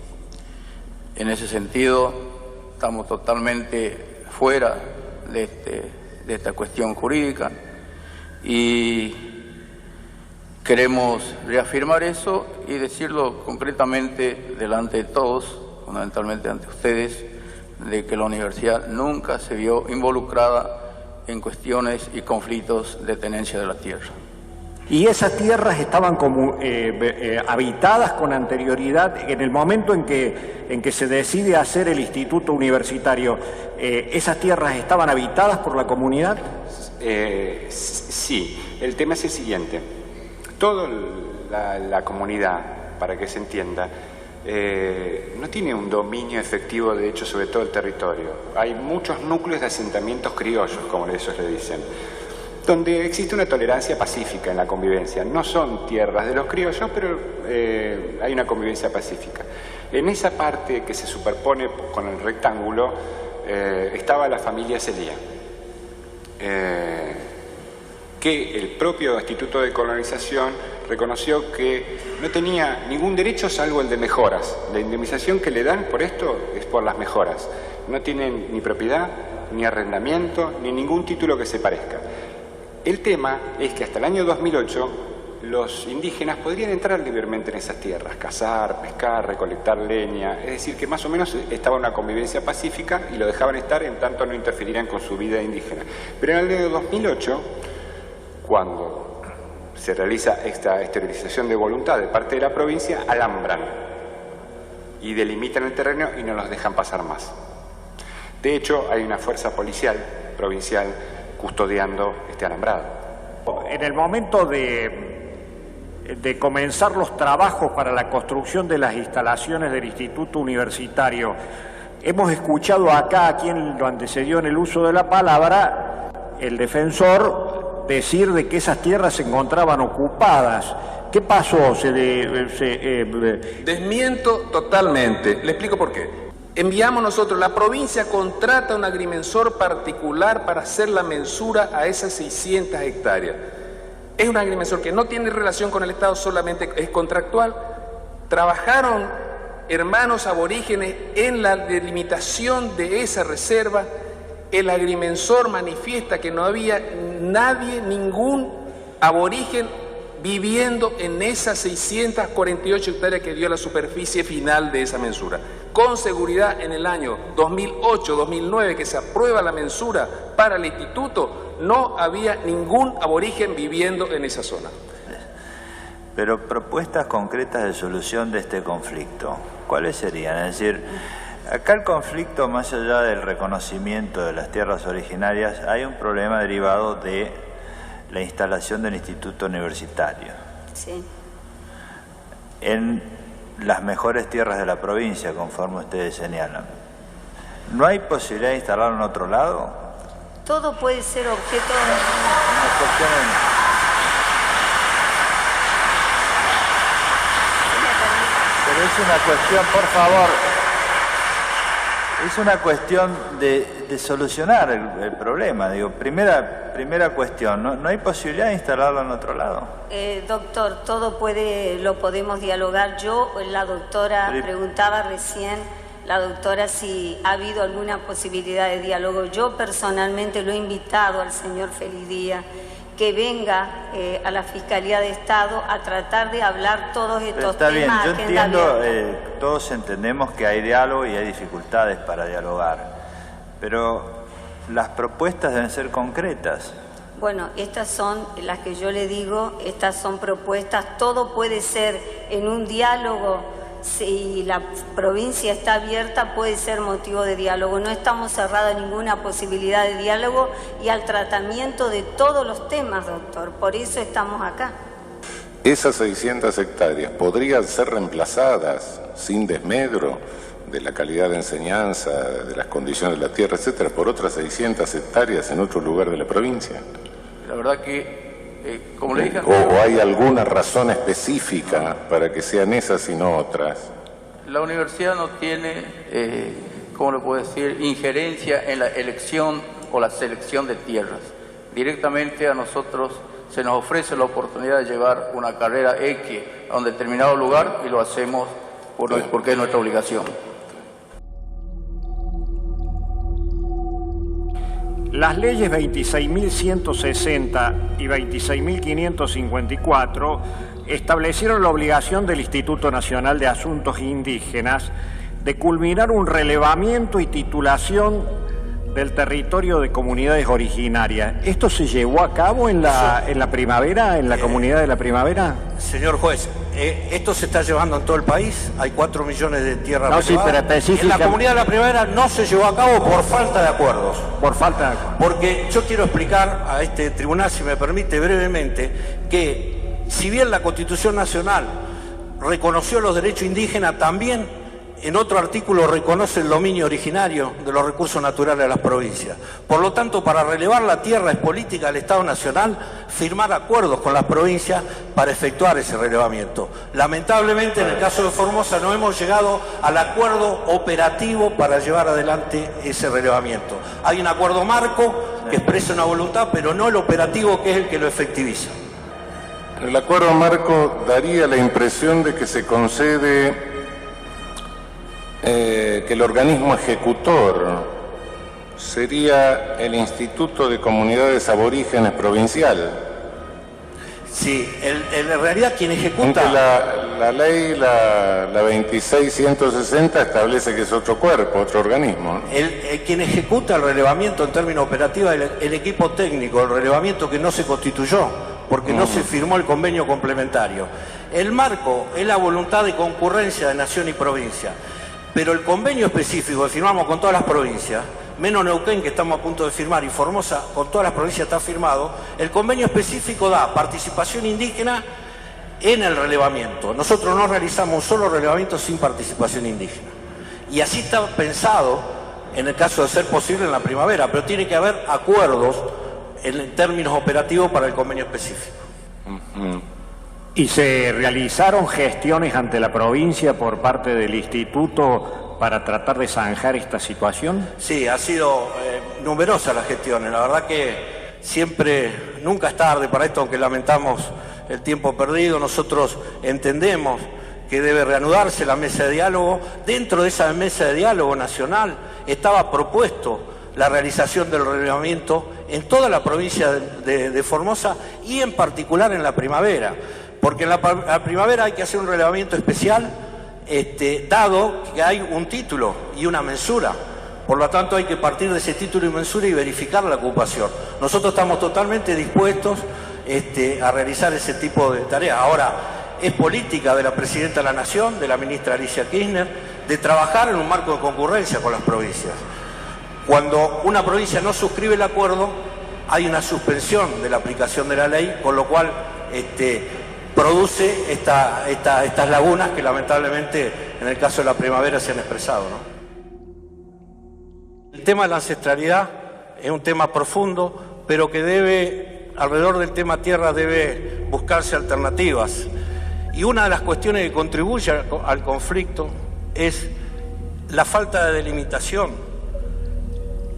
En ese sentido, estamos totalmente fuera de esta cuestión jurídica y queremos reafirmar eso y decirlo concretamente delante de todos, fundamentalmente ante ustedes, de que la universidad nunca se vio involucrada en cuestiones y conflictos de tenencia de la tierra. ¿Y esas tierras estaban como habitadas con anterioridad en el momento en que se decide hacer el instituto universitario? ¿Esas tierras estaban habitadas por la comunidad? Sí, el tema es el siguiente. Toda la comunidad, para que se entienda, no tiene un dominio efectivo, de hecho, sobre todo el territorio. Hay muchos núcleos de asentamientos criollos, como ellos le dicen, donde existe una tolerancia pacífica en la convivencia. No son tierras de los criollos, pero hay una convivencia pacífica. En esa parte que se superpone con el rectángulo estaba la familia Celía, que el propio Instituto de Colonización reconoció que no tenía ningún derecho salvo el de mejoras. La indemnización que le dan por esto es por las mejoras. No tienen ni propiedad, ni arrendamiento, ni ningún título que se parezca. El tema es que hasta el año 2008 los indígenas podrían entrar libremente en esas tierras, cazar, pescar, recolectar leña, es decir, que más o menos estaba una convivencia pacífica y lo dejaban estar en tanto no interferían con su vida indígena. Pero en el año 2008, cuando se realiza esta esterilización de voluntad de parte de la provincia, alambran y delimitan el terreno y no los dejan pasar más. De hecho, hay una fuerza policial provincial custodiando este alambrado. En el momento de comenzar los trabajos para la construcción de las instalaciones del Instituto Universitario, hemos escuchado acá a quien lo antecedió en el uso de la palabra, el defensor, decir de que esas tierras se encontraban ocupadas. ¿Qué pasó? Desmiento totalmente. Le explico por qué. Enviamos nosotros, la provincia contrata un agrimensor particular para hacer la mensura a esas 600 hectáreas. Es un agrimensor que no tiene relación con el Estado, solamente es contractual. Trabajaron hermanos aborígenes en la delimitación de esa reserva. El agrimensor manifiesta que no había nadie, ningún aborigen viviendo en esas 648 hectáreas que dio la superficie final de esa mensura. Con seguridad, en el año 2008-2009, que se aprueba la mensura para el instituto, no había ningún aborigen viviendo en esa zona. Pero propuestas concretas de solución de este conflicto, ¿cuáles serían? Es decir, acá el conflicto, más allá del reconocimiento de las tierras originarias, hay un problema derivado de la instalación del instituto universitario. Sí. En las mejores tierras de la provincia, conforme ustedes señalan. ¿No hay posibilidad de instalarlo en otro lado? Todo puede ser objeto Pero es una cuestión, por favor, es una cuestión de solucionar el problema. Digo, primera cuestión, ¿no hay posibilidad de instalarlo en otro lado? Doctor, todo lo podemos dialogar. La doctora preguntaba recién, la doctora, si ha habido alguna posibilidad de diálogo. Yo personalmente lo he invitado al señor Félix Díaz que venga a la Fiscalía de Estado a tratar de hablar todos estos Está temas. Bien, yo entiendo, todos entendemos que hay diálogo y hay dificultades para dialogar, pero las propuestas deben ser concretas. Bueno, estas son las que yo le digo, estas son propuestas, todo puede ser en un diálogo. Si la provincia está abierta, puede ser motivo de diálogo. No estamos cerrados a ninguna posibilidad de diálogo y al tratamiento de todos los temas, doctor. Por eso estamos acá. Esas 600 hectáreas podrían ser reemplazadas sin desmedro de la calidad de enseñanza, de las condiciones de la tierra, etcétera, por otras 600 hectáreas en otro lugar de la provincia. La verdad que, como le dije... ¿O hay alguna razón específica para que sean esas y no otras? La universidad no tiene, ¿cómo le puedo decir?, injerencia en la elección o la selección de tierras. Directamente a nosotros se nos ofrece la oportunidad de llevar una carrera X a un determinado lugar y lo hacemos porque es nuestra obligación. Las leyes 26.160 y 26.554 establecieron la obligación del Instituto Nacional de Asuntos Indígenas de culminar un relevamiento y titulación del territorio de comunidades originarias. ¿Esto se llevó a cabo en la primavera, en la comunidad de la primavera? Señor juez, esto se está llevando en todo el país, hay 4 millones de tierras no, sí, pero en la comunidad de la primavera no se llevó a cabo por falta de acuerdos. Por falta de acuerdos. Porque yo quiero explicar a este tribunal, si me permite brevemente, que si bien la Constitución Nacional reconoció los derechos indígenas, también en otro artículo reconoce el dominio originario de los recursos naturales de las provincias. Por lo tanto, para relevar la tierra es política del Estado Nacional firmar acuerdos con las provincias para efectuar ese relevamiento. Lamentablemente, en el caso de Formosa, no hemos llegado al acuerdo operativo para llevar adelante ese relevamiento. Hay un acuerdo marco que expresa una voluntad, pero no el operativo, que es el que lo efectiviza. El acuerdo marco daría la impresión de que se concede que el organismo ejecutor sería el Instituto de Comunidades Aborígenes Provincial. Sí, en realidad quien ejecuta... Aunque la ley, la 26.160, establece que es otro cuerpo, otro organismo. Quien ejecuta el relevamiento en términos operativos es el equipo técnico, el relevamiento que no se constituyó, porque no se firmó el convenio complementario. El marco es la voluntad de concurrencia de nación y provincia. Pero el convenio específico que firmamos con todas las provincias, menos Neuquén, que estamos a punto de firmar, y Formosa, con todas las provincias está firmado, el convenio específico da participación indígena en el relevamiento. Nosotros no realizamos un solo relevamiento sin participación indígena. Y así está pensado en el caso de ser posible en la primavera, pero tiene que haber acuerdos en términos operativos para el convenio específico. ¿Y se realizaron gestiones ante la provincia por parte del instituto para tratar de zanjar esta situación? Sí, ha sido numerosas las gestiones. La verdad que siempre, nunca es tarde para esto, aunque lamentamos el tiempo perdido. Nosotros entendemos que debe reanudarse la mesa de diálogo. Dentro de esa mesa de diálogo nacional estaba propuesto la realización del relevamiento en toda la provincia de Formosa y en particular en la primavera, porque en la primavera hay que hacer un relevamiento especial, dado que hay un título y una mensura. Por lo tanto, hay que partir de ese título y mensura y verificar la ocupación. Nosotros estamos totalmente dispuestos a realizar ese tipo de tareas. Ahora, es política de la Presidenta de la Nación, de la Ministra Alicia Kirchner, de trabajar en un marco de concurrencia con las provincias. Cuando una provincia no suscribe el acuerdo, hay una suspensión de la aplicación de la ley, con lo cual produce estas lagunas que lamentablemente en el caso de la primavera se han expresado, ¿no? El tema de la ancestralidad es un tema profundo, pero que alrededor del tema tierra debe buscarse alternativas. Y una de las cuestiones que contribuye al conflicto es la falta de delimitación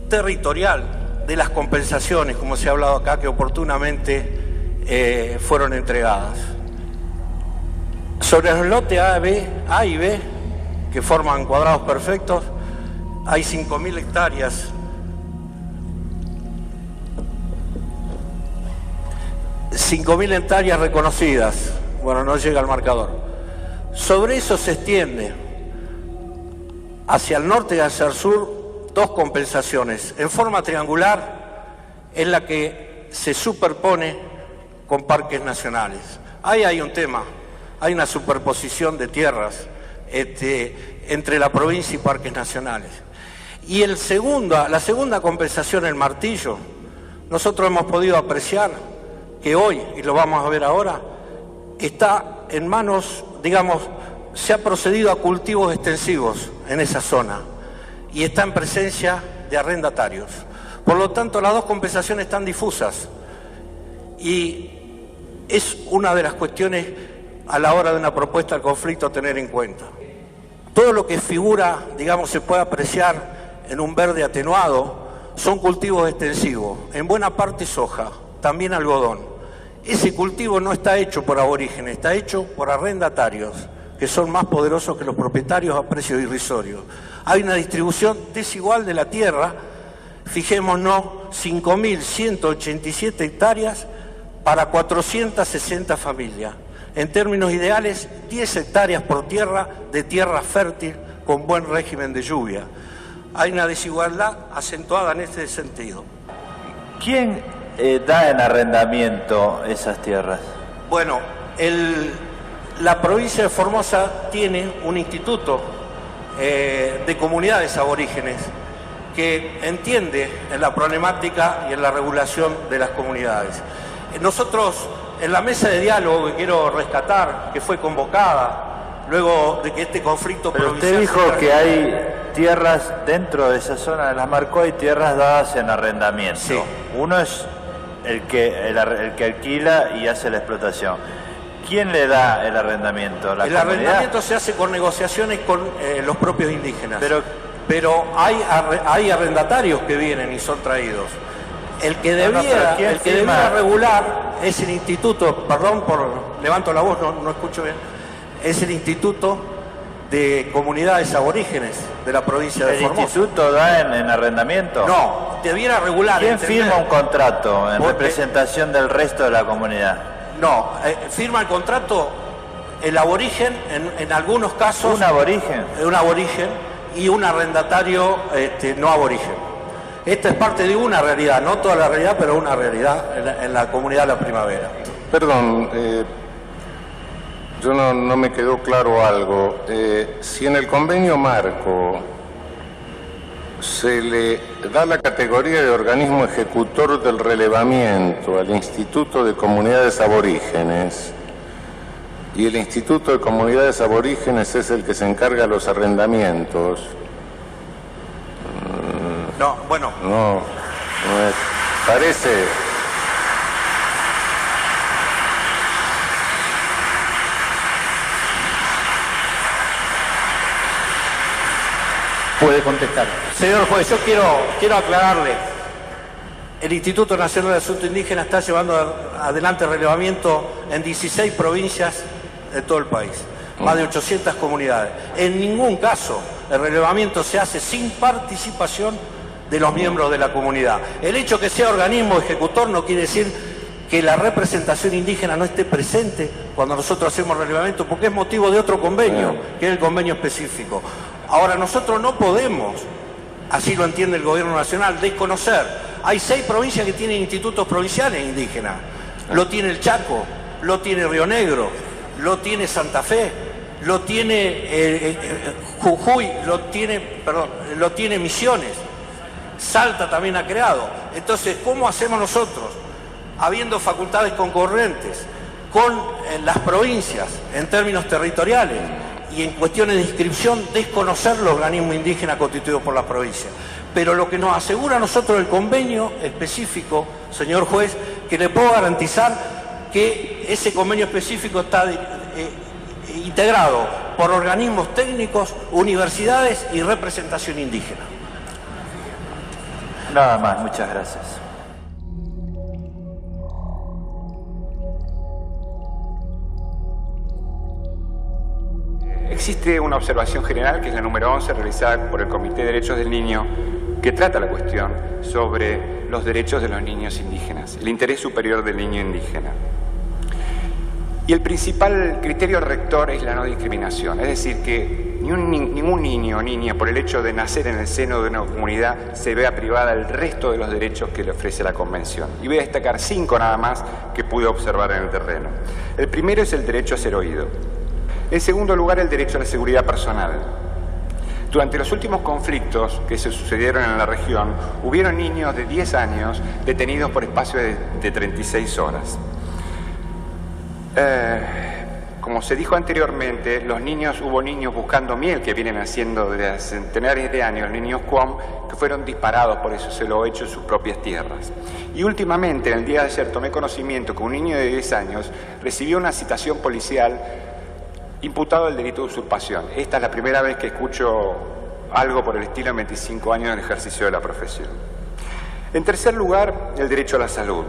territorial de las compensaciones, como se ha hablado acá, que oportunamente fueron entregadas. Sobre los lotes A y B, que forman cuadrados perfectos, hay 5.000 hectáreas. 5.000 hectáreas reconocidas. Bueno, no llega al marcador. Sobre eso se extiende hacia el norte y hacia el sur 2 compensaciones en forma triangular, en la que se superpone con parques nacionales. Ahí hay un tema, hay una superposición de tierras entre la provincia y parques nacionales. Y la segunda compensación, el Martillo, nosotros hemos podido apreciar que hoy, y lo vamos a ver ahora, está en manos, digamos, se ha procedido a cultivos extensivos en esa zona y está en presencia de arrendatarios. Por lo tanto, las 2 compensaciones están difusas y es una de las cuestiones a la hora de una propuesta del conflicto a tener en cuenta. Todo lo que figura, digamos, se puede apreciar en un verde atenuado, son cultivos extensivos, en buena parte soja, también algodón. Ese cultivo no está hecho por aborígenes, está hecho por arrendatarios, que son más poderosos que los propietarios a precios irrisorios. Hay una distribución desigual de la tierra, fijémonos, 5.187 hectáreas para 460 familias. En términos ideales, 10 hectáreas por tierra de tierra fértil con buen régimen de lluvia. Hay una desigualdad acentuada en este sentido. ¿Quién da en arrendamiento esas tierras? Bueno, la provincia de Formosa tiene un instituto de comunidades aborígenes que entiende en la problemática y en la regulación de las comunidades. Nosotros, en la mesa de diálogo que quiero rescatar, que fue convocada luego de que este conflicto provincial... Pero usted dijo que hay tierras dentro de esa zona de las Marcó y tierras dadas en arrendamiento. Sí. Uno es el que alquila y hace la explotación. ¿Quién le da el arrendamiento? ¿La comunidad? Arrendamiento se hace con negociaciones con los propios indígenas. Pero hay arrendatarios que vienen y son traídos. El que debiera regular es el instituto, perdón levanto la voz, no escucho bien, es el Instituto de Comunidades Aborígenes de la provincia de Formosa. ¿El instituto da en arrendamiento? No, debiera regular. ¿Quién firma un contrato en representación del resto de la comunidad? No, firma el contrato el aborigen, en algunos casos... ¿Un aborigen? Un aborigen y un arrendatario no aborigen. Esta es parte de una realidad, no toda la realidad, pero una realidad en la comunidad de la primavera. Perdón, yo no me quedó claro algo. Si en el convenio marco se le da la categoría de organismo ejecutor del relevamiento al Instituto de Comunidades Aborígenes, y el Instituto de Comunidades Aborígenes es el que se encarga de los arrendamientos... No, bueno. No, parece... Puede contestar. Señor juez, yo quiero aclararle. El Instituto Nacional de Asuntos Indígenas está llevando adelante relevamiento en 16 provincias de todo el país. Más de 800 comunidades. En ningún caso el relevamiento se hace sin participación de los miembros de la comunidad. El hecho que sea organismo ejecutor no quiere decir que la representación indígena no esté presente cuando nosotros hacemos relevamiento, porque es motivo de otro convenio, que es el convenio específico. Ahora, nosotros no podemos, así lo entiende el gobierno nacional, desconocer. Hay 6 provincias que tienen institutos provinciales indígenas. Lo tiene el Chaco, lo tiene Río Negro, lo tiene Santa Fe, lo tiene Jujuy, lo tiene Misiones. Salta también ha creado. Entonces, ¿cómo hacemos nosotros, habiendo facultades concurrentes con las provincias en términos territoriales y en cuestiones de inscripción, desconocer los organismos indígenas constituidos por las provincias? Pero lo que nos asegura a nosotros el convenio específico, señor juez, que le puedo garantizar que ese convenio específico está integrado por organismos técnicos, universidades y representación indígena. Nada más, muchas gracias. Existe una observación general, que es la número 11, realizada por el Comité de Derechos del Niño, que trata la cuestión sobre los derechos de los niños indígenas, el interés superior del niño indígena. Y el principal criterio rector es la no discriminación, es decir, que ningún niño o niña, por el hecho de nacer en el seno de una comunidad, se vea privada del resto de los derechos que le ofrece la Convención. Y voy a destacar 5 nada más que pude observar en el terreno. El primero es el derecho a ser oído. En segundo lugar, el derecho a la seguridad personal. Durante los últimos conflictos que se sucedieron en la región, hubieron niños de 10 años detenidos por espacio de 36 horas. Como se dijo anteriormente, hubo niños buscando miel que vienen haciendo desde hace centenares de años, niños Cuom, que fueron disparados, por eso se lo he hecho en sus propias tierras. Y últimamente, en el día de ayer, tomé conocimiento que un niño de 10 años recibió una citación policial imputado del delito de usurpación. Esta es la primera vez que escucho algo por el estilo en 25 años del ejercicio de la profesión. En tercer lugar, el derecho a la salud.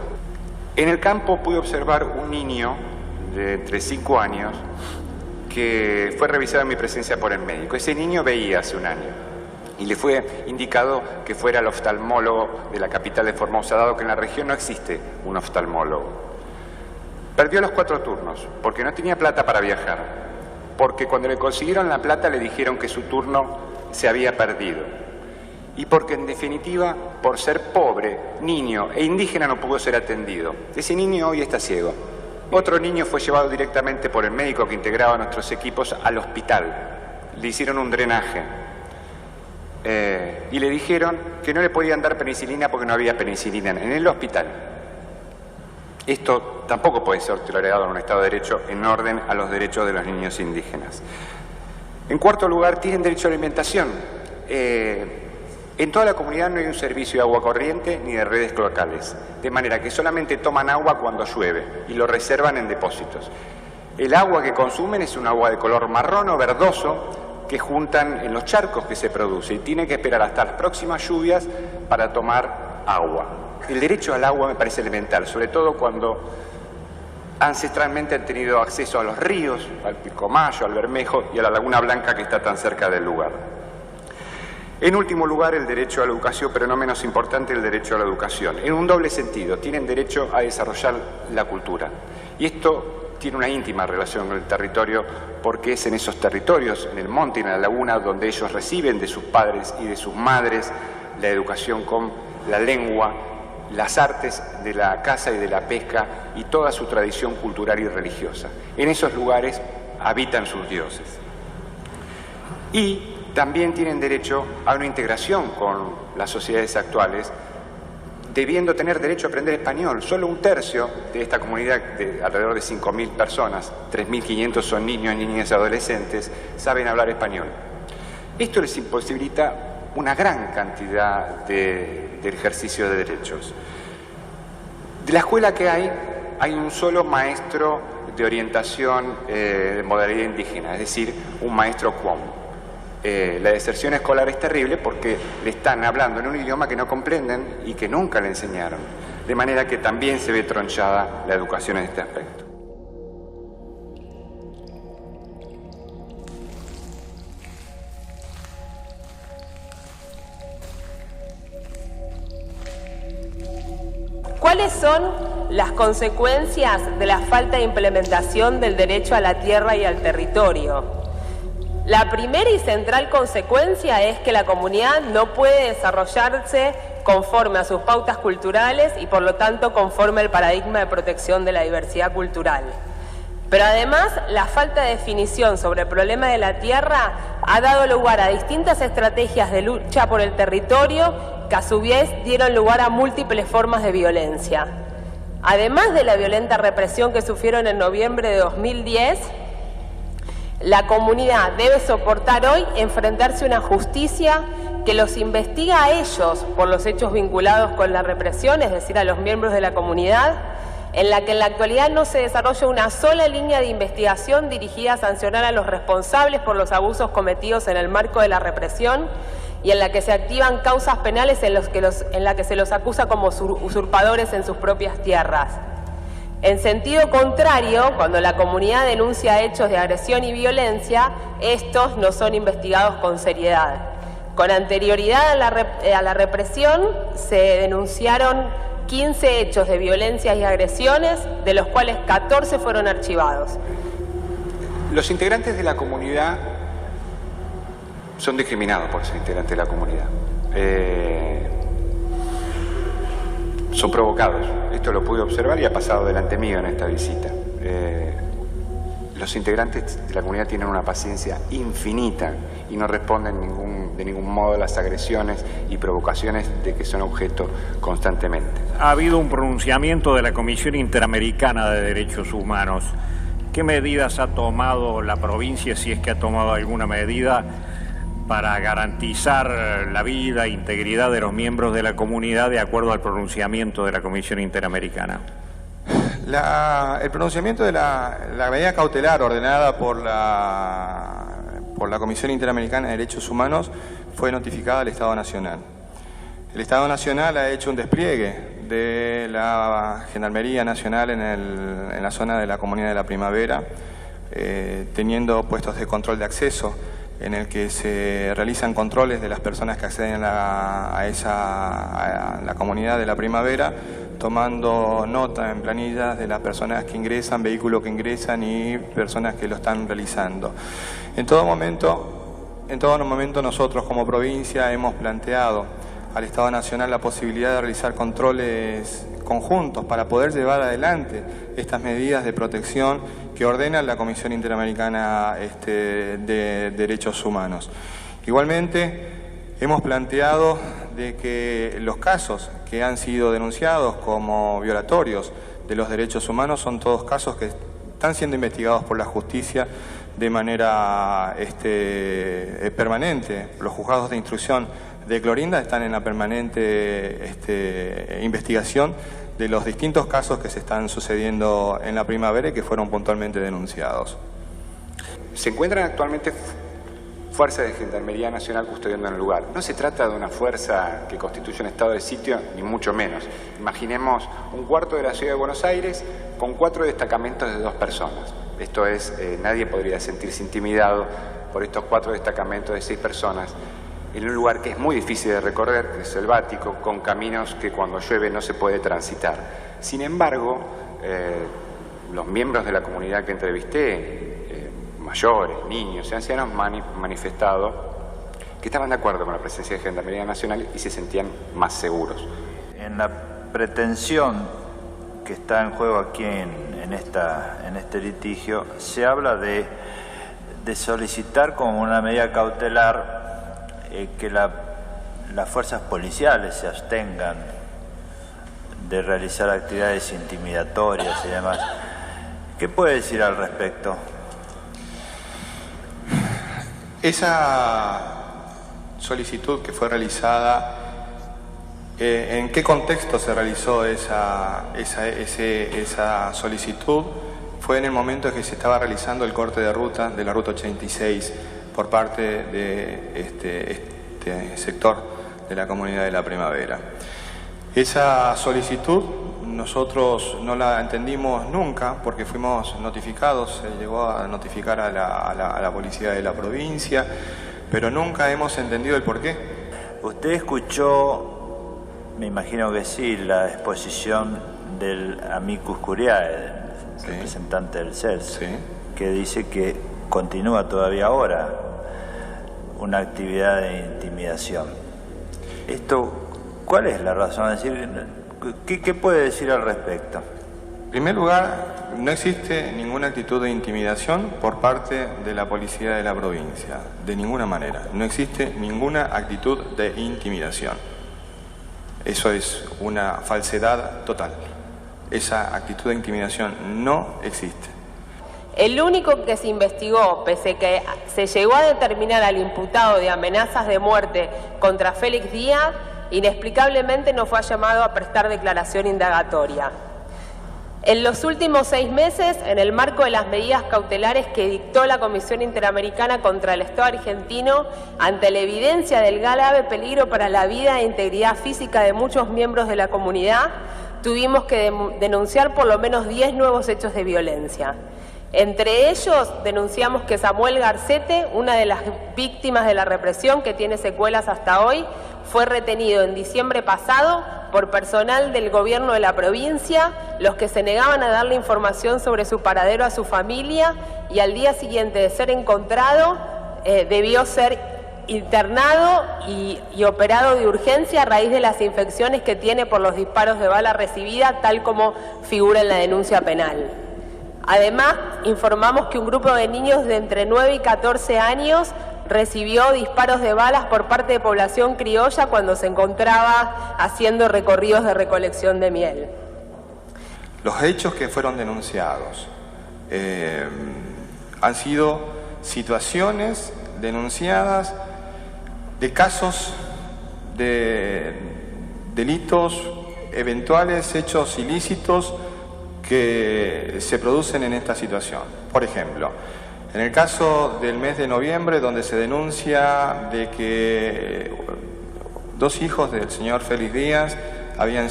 En el campo pude observar un niño de entre 5 años que fue revisado en mi presencia por el médico. Ese niño veía hace un año y le fue indicado que fuera el oftalmólogo de la capital de Formosa, dado que en la región no existe un oftalmólogo. Perdió los 4 turnos porque no tenía plata para viajar, porque cuando le consiguieron la plata le dijeron que su turno se había perdido y porque en definitiva, por ser pobre, niño e indígena, no pudo ser atendido. Ese niño hoy está ciego. Otro niño fue llevado directamente por el médico que integraba nuestros equipos al hospital. Le hicieron un drenaje y le dijeron que no le podían dar penicilina porque no había penicilina en el hospital. Esto tampoco puede ser tolerado en un Estado de Derecho en orden a los derechos de los niños indígenas. En cuarto lugar, tienen derecho a alimentación. En toda la comunidad no hay un servicio de agua corriente ni de redes cloacales, de manera que solamente toman agua cuando llueve y lo reservan en depósitos. El agua que consumen es un agua de color marrón o verdoso que juntan en los charcos que se produce y tienen que esperar hasta las próximas lluvias para tomar agua. El derecho al agua me parece elemental, sobre todo cuando ancestralmente han tenido acceso a los ríos, al Pilcomayo, al Bermejo y a la Laguna Blanca que está tan cerca del lugar. En último lugar, el derecho a la educación, pero no menos importante, el derecho a la educación. En un doble sentido, tienen derecho a desarrollar la cultura. Y esto tiene una íntima relación con el territorio, porque es en esos territorios, en el monte y en la laguna, donde ellos reciben de sus padres y de sus madres la educación con la lengua, las artes de la caza y de la pesca y toda su tradición cultural y religiosa. En esos lugares habitan sus dioses. Y también tienen derecho a una integración con las sociedades actuales, debiendo tener derecho a aprender español. Solo un tercio de esta comunidad, de alrededor de 5.000 personas, 3.500 son niños, niñas y adolescentes, saben hablar español. Esto les imposibilita una gran cantidad de ejercicio de derechos. De la escuela que hay un solo maestro de orientación de modalidad indígena, es decir, un maestro Cuom. La deserción escolar es terrible porque le están hablando en un idioma que no comprenden y que nunca le enseñaron, de manera que también se ve tronchada la educación en este aspecto. ¿Cuáles son las consecuencias de la falta de implementación del derecho a la tierra y al territorio. La primera y central consecuencia es que la comunidad no puede desarrollarse conforme a sus pautas culturales y por lo tanto conforme al paradigma de protección de la diversidad cultural. Pero además, la falta de definición sobre el problema de la tierra ha dado lugar a distintas estrategias de lucha por el territorio que a su vez dieron lugar a múltiples formas de violencia. Además de la violenta represión que sufrieron en noviembre de 2010, la comunidad debe soportar hoy enfrentarse a una justicia que los investiga a ellos por los hechos vinculados con la represión, es decir, a los miembros de la comunidad, en la que en la actualidad no se desarrolla una sola línea de investigación dirigida a sancionar a los responsables por los abusos cometidos en el marco de la represión y en la que se activan causas penales en la que se los acusa como usurpadores en sus propias tierras. En sentido contrario, cuando la comunidad denuncia hechos de agresión y violencia, estos no son investigados con seriedad. Con anterioridad a la represión se denunciaron 15 hechos de violencia y agresiones, de los cuales 14 fueron archivados. Los integrantes de la comunidad son discriminados por ser integrantes de la comunidad. Son provocados. Esto lo pude observar y ha pasado delante mío en esta visita. Los integrantes de la comunidad tienen una paciencia infinita y no responden de ningún modo a las agresiones y provocaciones de que son objeto constantemente. Ha habido un pronunciamiento de la Comisión Interamericana de Derechos Humanos. ¿Qué medidas ha tomado la provincia, si es que ha tomado alguna medida, para garantizar la vida e integridad de los miembros de la comunidad de acuerdo al pronunciamiento de la Comisión Interamericana? El pronunciamiento de la medida cautelar ordenada por la Comisión Interamericana de Derechos Humanos fue notificada al Estado Nacional. El Estado Nacional ha hecho un despliegue de la Gendarmería Nacional en la zona de la Comunidad de la Primavera, teniendo puestos de control de acceso en el que se realizan controles de las personas que acceden a la Comunidad de la Primavera, tomando nota en planillas de las personas que ingresan, vehículos que ingresan y personas que lo están realizando. En todo momento nosotros como provincia hemos planteado al Estado Nacional la posibilidad de realizar controles conjuntos para poder llevar adelante estas medidas de protección que ordena la Comisión Interamericana de Derechos Humanos. Igualmente, hemos planteado de que los casos que han sido denunciados como violatorios de los derechos humanos son todos casos que están siendo investigados por la justicia de manera permanente. Los juzgados de instrucción de Clorinda están en la permanente investigación de los distintos casos que se están sucediendo en la Primavera y que fueron puntualmente denunciados. Se encuentran actualmente fuerzas de Gendarmería Nacional custodiando en el lugar. No se trata de una fuerza que constituye un estado de sitio, ni mucho menos. Imaginemos un cuarto de la ciudad de Buenos Aires con 4 destacamentos de 2 personas. Esto es, nadie podría sentirse intimidado por estos 4 destacamentos de 6 personas en un lugar que es muy difícil de recorrer, que es selvático, con caminos que cuando llueve no se puede transitar. Sin embargo, los miembros de la comunidad que entrevisté, mayores, niños y ancianos, han manifestado que estaban de acuerdo con la presencia de Gendarmería Nacional y se sentían más seguros. En la pretensión que está en juego aquí en este litigio, se habla de solicitar como una medida cautelar que las fuerzas policiales se abstengan de realizar actividades intimidatorias y demás. ¿Qué puede decir al respecto? Esa solicitud que fue realizada, ¿en qué contexto se realizó esa solicitud? Fue en el momento en que se estaba realizando el corte de ruta de la Ruta 86 por parte de este sector de la Comunidad de la Primavera. Esa solicitud nosotros no la entendimos nunca porque fuimos notificados, se llegó a notificar a la policía de la provincia, pero nunca hemos entendido el porqué. ¿Usted escuchó, me imagino que sí, la exposición del amicus curiae, representante del CELS, que dice que continúa todavía ahora una actividad de intimidación. Esto, ¿cuál es la razón? Es decir, ¿qué puede decir al respecto? En primer lugar, no existe ninguna actitud de intimidación por parte de la policía de la provincia, de ninguna manera. No existe ninguna actitud de intimidación. Eso es una falsedad total. Esa actitud de intimidación no existe. El único que se investigó, pese que se llegó a determinar al imputado de amenazas de muerte contra Félix Díaz, inexplicablemente no fue llamado a prestar declaración indagatoria. En los últimos 6 meses, en el marco de las medidas cautelares que dictó la Comisión Interamericana contra el Estado argentino, ante la evidencia del grave peligro para la vida e integridad física de muchos miembros de la comunidad, tuvimos que denunciar por lo menos 10 nuevos hechos de violencia. Entre ellos, denunciamos que Samuel Garcete, una de las víctimas de la represión que tiene secuelas hasta hoy, fue retenido en diciembre pasado por personal del gobierno de la provincia, los que se negaban a darle información sobre su paradero a su familia, y al día siguiente de ser encontrado, debió ser internado y operado de urgencia a raíz de las infecciones que tiene por los disparos de bala recibida, tal como figura en la denuncia penal. Además, informamos que un grupo de niños de entre 9 y 14 años recibió disparos de balas por parte de población criolla cuando se encontraba haciendo recorridos de recolección de miel. Los hechos que fueron denunciados han sido situaciones denunciadas de casos de delitos, eventuales hechos ilícitos que se producen en esta situación. Por ejemplo, en el caso del mes de noviembre, donde se denuncia de que 2 hijos del señor Félix Díaz habían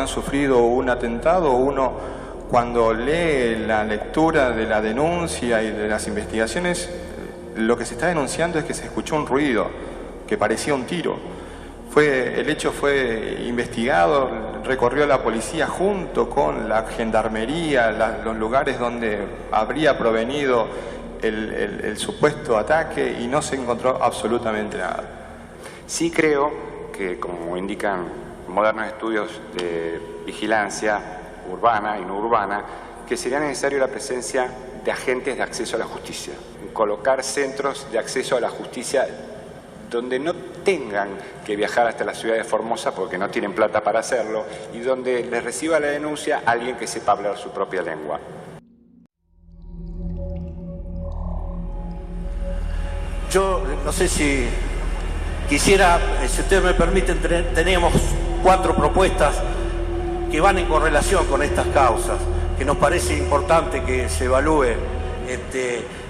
sufrido un atentado, uno cuando lee la lectura de la denuncia y de las investigaciones, lo que se está denunciando es que se escuchó un ruido que parecía un tiro. El hecho fue investigado, recorrió la policía junto con la gendarmería, los lugares donde habría provenido el supuesto ataque, y no se encontró absolutamente nada. Sí creo que, como indican modernos estudios de vigilancia urbana y no urbana, que sería necesaria la presencia de agentes de acceso a la justicia, colocar centros de acceso a la justicia donde no tengan que viajar hasta la ciudad de Formosa porque no tienen plata para hacerlo, y donde les reciba la denuncia alguien que sepa hablar su propia lengua. Yo no sé si quisiera, si ustedes me permiten, tenemos 4 propuestas que van en correlación con estas causas, que nos parece importante que se evalúe.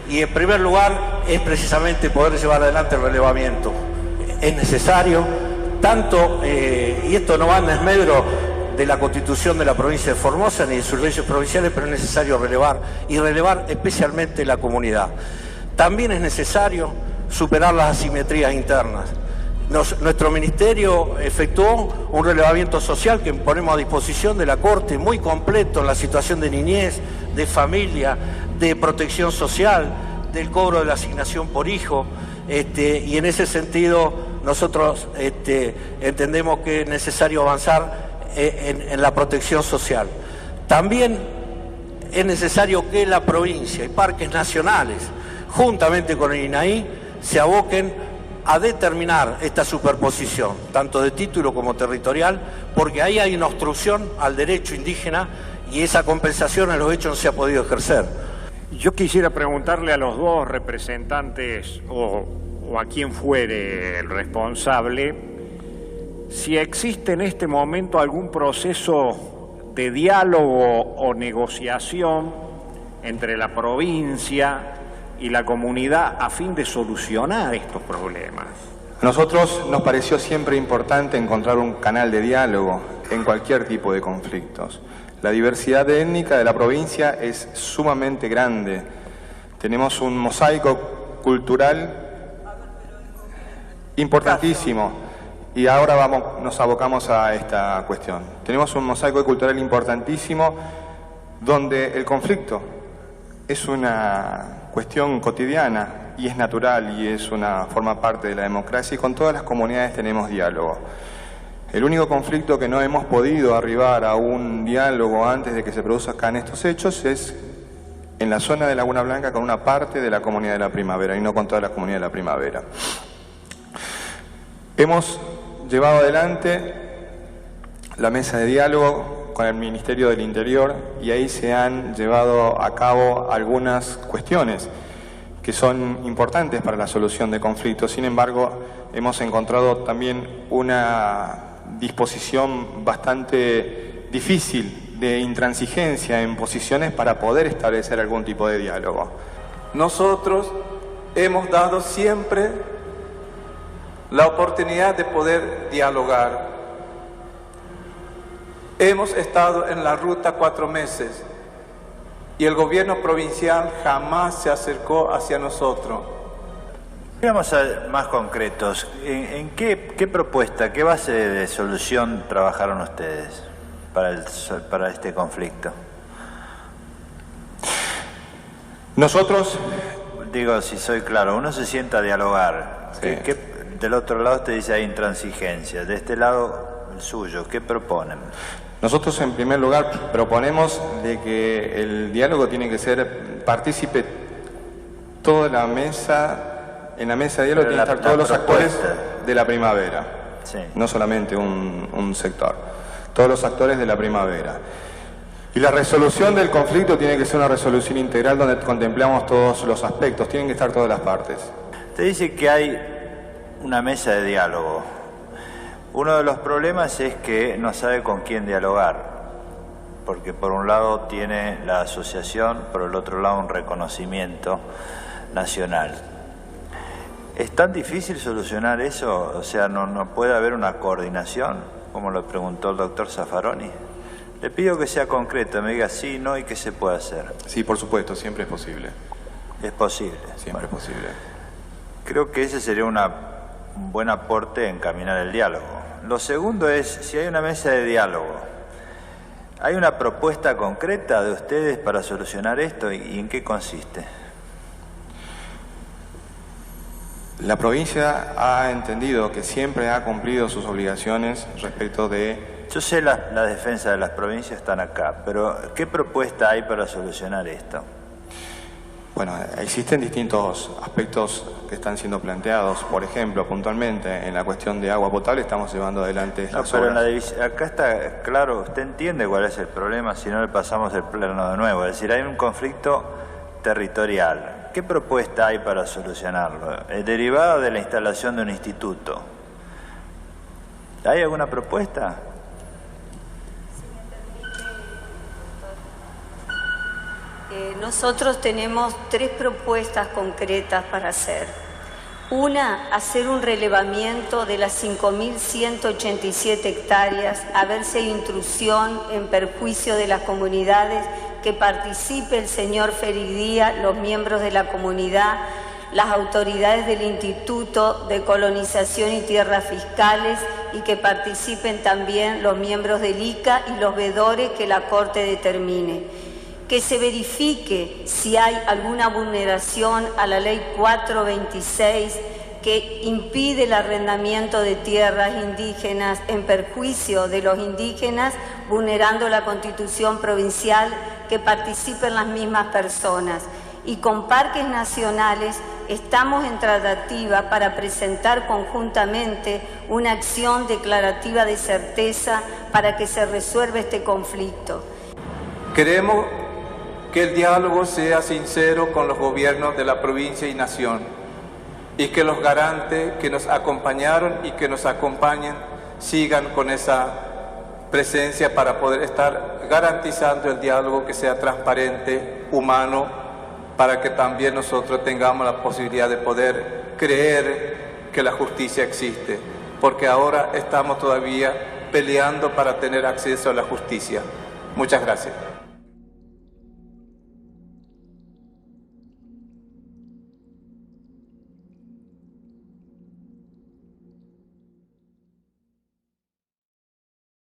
Y en primer lugar es precisamente poder llevar adelante el relevamiento. Es necesario, tanto, y esto no va en desmedro de la Constitución de la provincia de Formosa ni de sus leyes provinciales, pero es necesario relevar, y relevar especialmente la comunidad. También es necesario superar las asimetrías internas. Nuestro ministerio efectuó un relevamiento social que ponemos a disposición de la Corte, muy completo en la situación de niñez, de familia, de protección social, del cobro de la asignación por hijo, y en ese sentido nosotros entendemos que es necesario avanzar en la protección social. También es necesario que la provincia y parques nacionales, juntamente con el INAI, se aboquen a determinar esta superposición, tanto de título como territorial, porque ahí hay una obstrucción al derecho indígena y esa compensación a los hechos no se ha podido ejercer. Yo quisiera preguntarle a los 2 representantes o a quien fuere el responsable si existe en este momento algún proceso de diálogo o negociación entre la provincia y la comunidad a fin de solucionar estos problemas. A nosotros nos pareció siempre importante encontrar un canal de diálogo en cualquier tipo de conflictos. La diversidad étnica de la provincia es sumamente grande. Tenemos un mosaico cultural importantísimo Y ahora nos abocamos a esta cuestión. Tenemos un mosaico cultural importantísimo donde el conflicto es una cuestión cotidiana y es natural y forma parte de la democracia, y con todas las comunidades tenemos diálogo. El único conflicto que no hemos podido arribar a un diálogo antes de que se produzcan estos hechos es en la zona de Laguna Blanca con una parte de la Comunidad de la Primavera y no con toda la Comunidad de la Primavera. Hemos llevado adelante la mesa de diálogo con el Ministerio del Interior y ahí se han llevado a cabo algunas cuestiones que son importantes para la solución de conflictos. Sin embargo, hemos encontrado también una disposición bastante difícil de intransigencia en posiciones para poder establecer algún tipo de diálogo. Nosotros hemos dado siempre la oportunidad de poder dialogar. Hemos estado en la ruta 4 meses y el gobierno provincial jamás se acercó hacia nosotros. Vamos a ser más concretos. ¿En qué propuesta, qué base de solución trabajaron ustedes para este conflicto? Nosotros... Digo, si soy claro, uno se sienta a dialogar. Sí. Del otro lado usted dice hay intransigencia. De este lado, el suyo, ¿qué proponen? Nosotros, en primer lugar, proponemos de que el diálogo tiene que ser partícipe toda la mesa. En la mesa de diálogo tienen que estar todos los actores de la primavera, sí. No solamente un sector, todos los actores de la primavera. Y la resolución del conflicto tiene que ser una resolución integral donde contemplamos todos los aspectos, tienen que estar todas las partes. Usted dice que hay una mesa de diálogo. Uno de los problemas es que no sabe con quién dialogar, porque por un lado tiene la asociación, por el otro lado un reconocimiento nacional. ¿Es tan difícil solucionar eso? O sea, ¿no puede haber una coordinación? Como lo preguntó el doctor Zaffaroni. Le pido que sea concreto, me diga sí, no y qué se puede hacer. Sí, por supuesto, siempre es posible. Es posible. Siempre es posible. Creo que ese sería un buen aporte en caminar el diálogo. Lo segundo es, si hay una mesa de diálogo, ¿hay una propuesta concreta de ustedes para solucionar esto y en qué consiste? La provincia ha entendido que siempre ha cumplido sus obligaciones respecto de... Yo sé la defensa de las provincias están acá, pero ¿qué propuesta hay para solucionar esto? Bueno, existen distintos aspectos que están siendo planteados. Por ejemplo, puntualmente, en la cuestión de agua potable estamos llevando adelante las obras. Acá está claro, usted entiende cuál es el problema, si no le pasamos el plano de nuevo. Es decir, hay un conflicto territorial. ¿Qué propuesta hay para solucionarlo? Derivada de la instalación de un instituto. ¿Hay alguna propuesta? Nosotros tenemos 3 propuestas concretas para hacer. Una, hacer un relevamiento de las 5.187 hectáreas, a ver si hay intrusión en perjuicio de las comunidades, que participe el señor Feridía, los miembros de la comunidad, las autoridades del Instituto de Colonización y Tierras Fiscales, y que participen también los miembros del ICA y los veedores que la Corte determine. Que se verifique si hay alguna vulneración a la Ley 426 que impide el arrendamiento de tierras indígenas en perjuicio de los indígenas, vulnerando la Constitución provincial, que participen las mismas personas. Y con parques nacionales estamos en tratativa para presentar conjuntamente una acción declarativa de certeza para que se resuelva este conflicto. Queremos que el diálogo sea sincero con los gobiernos de la provincia y nación, y que los garantes que nos acompañaron y que nos acompañen sigan con esa presencia para poder estar garantizando el diálogo que sea transparente, humano, para que también nosotros tengamos la posibilidad de poder creer que la justicia existe, porque ahora estamos todavía peleando para tener acceso a la justicia. Muchas gracias.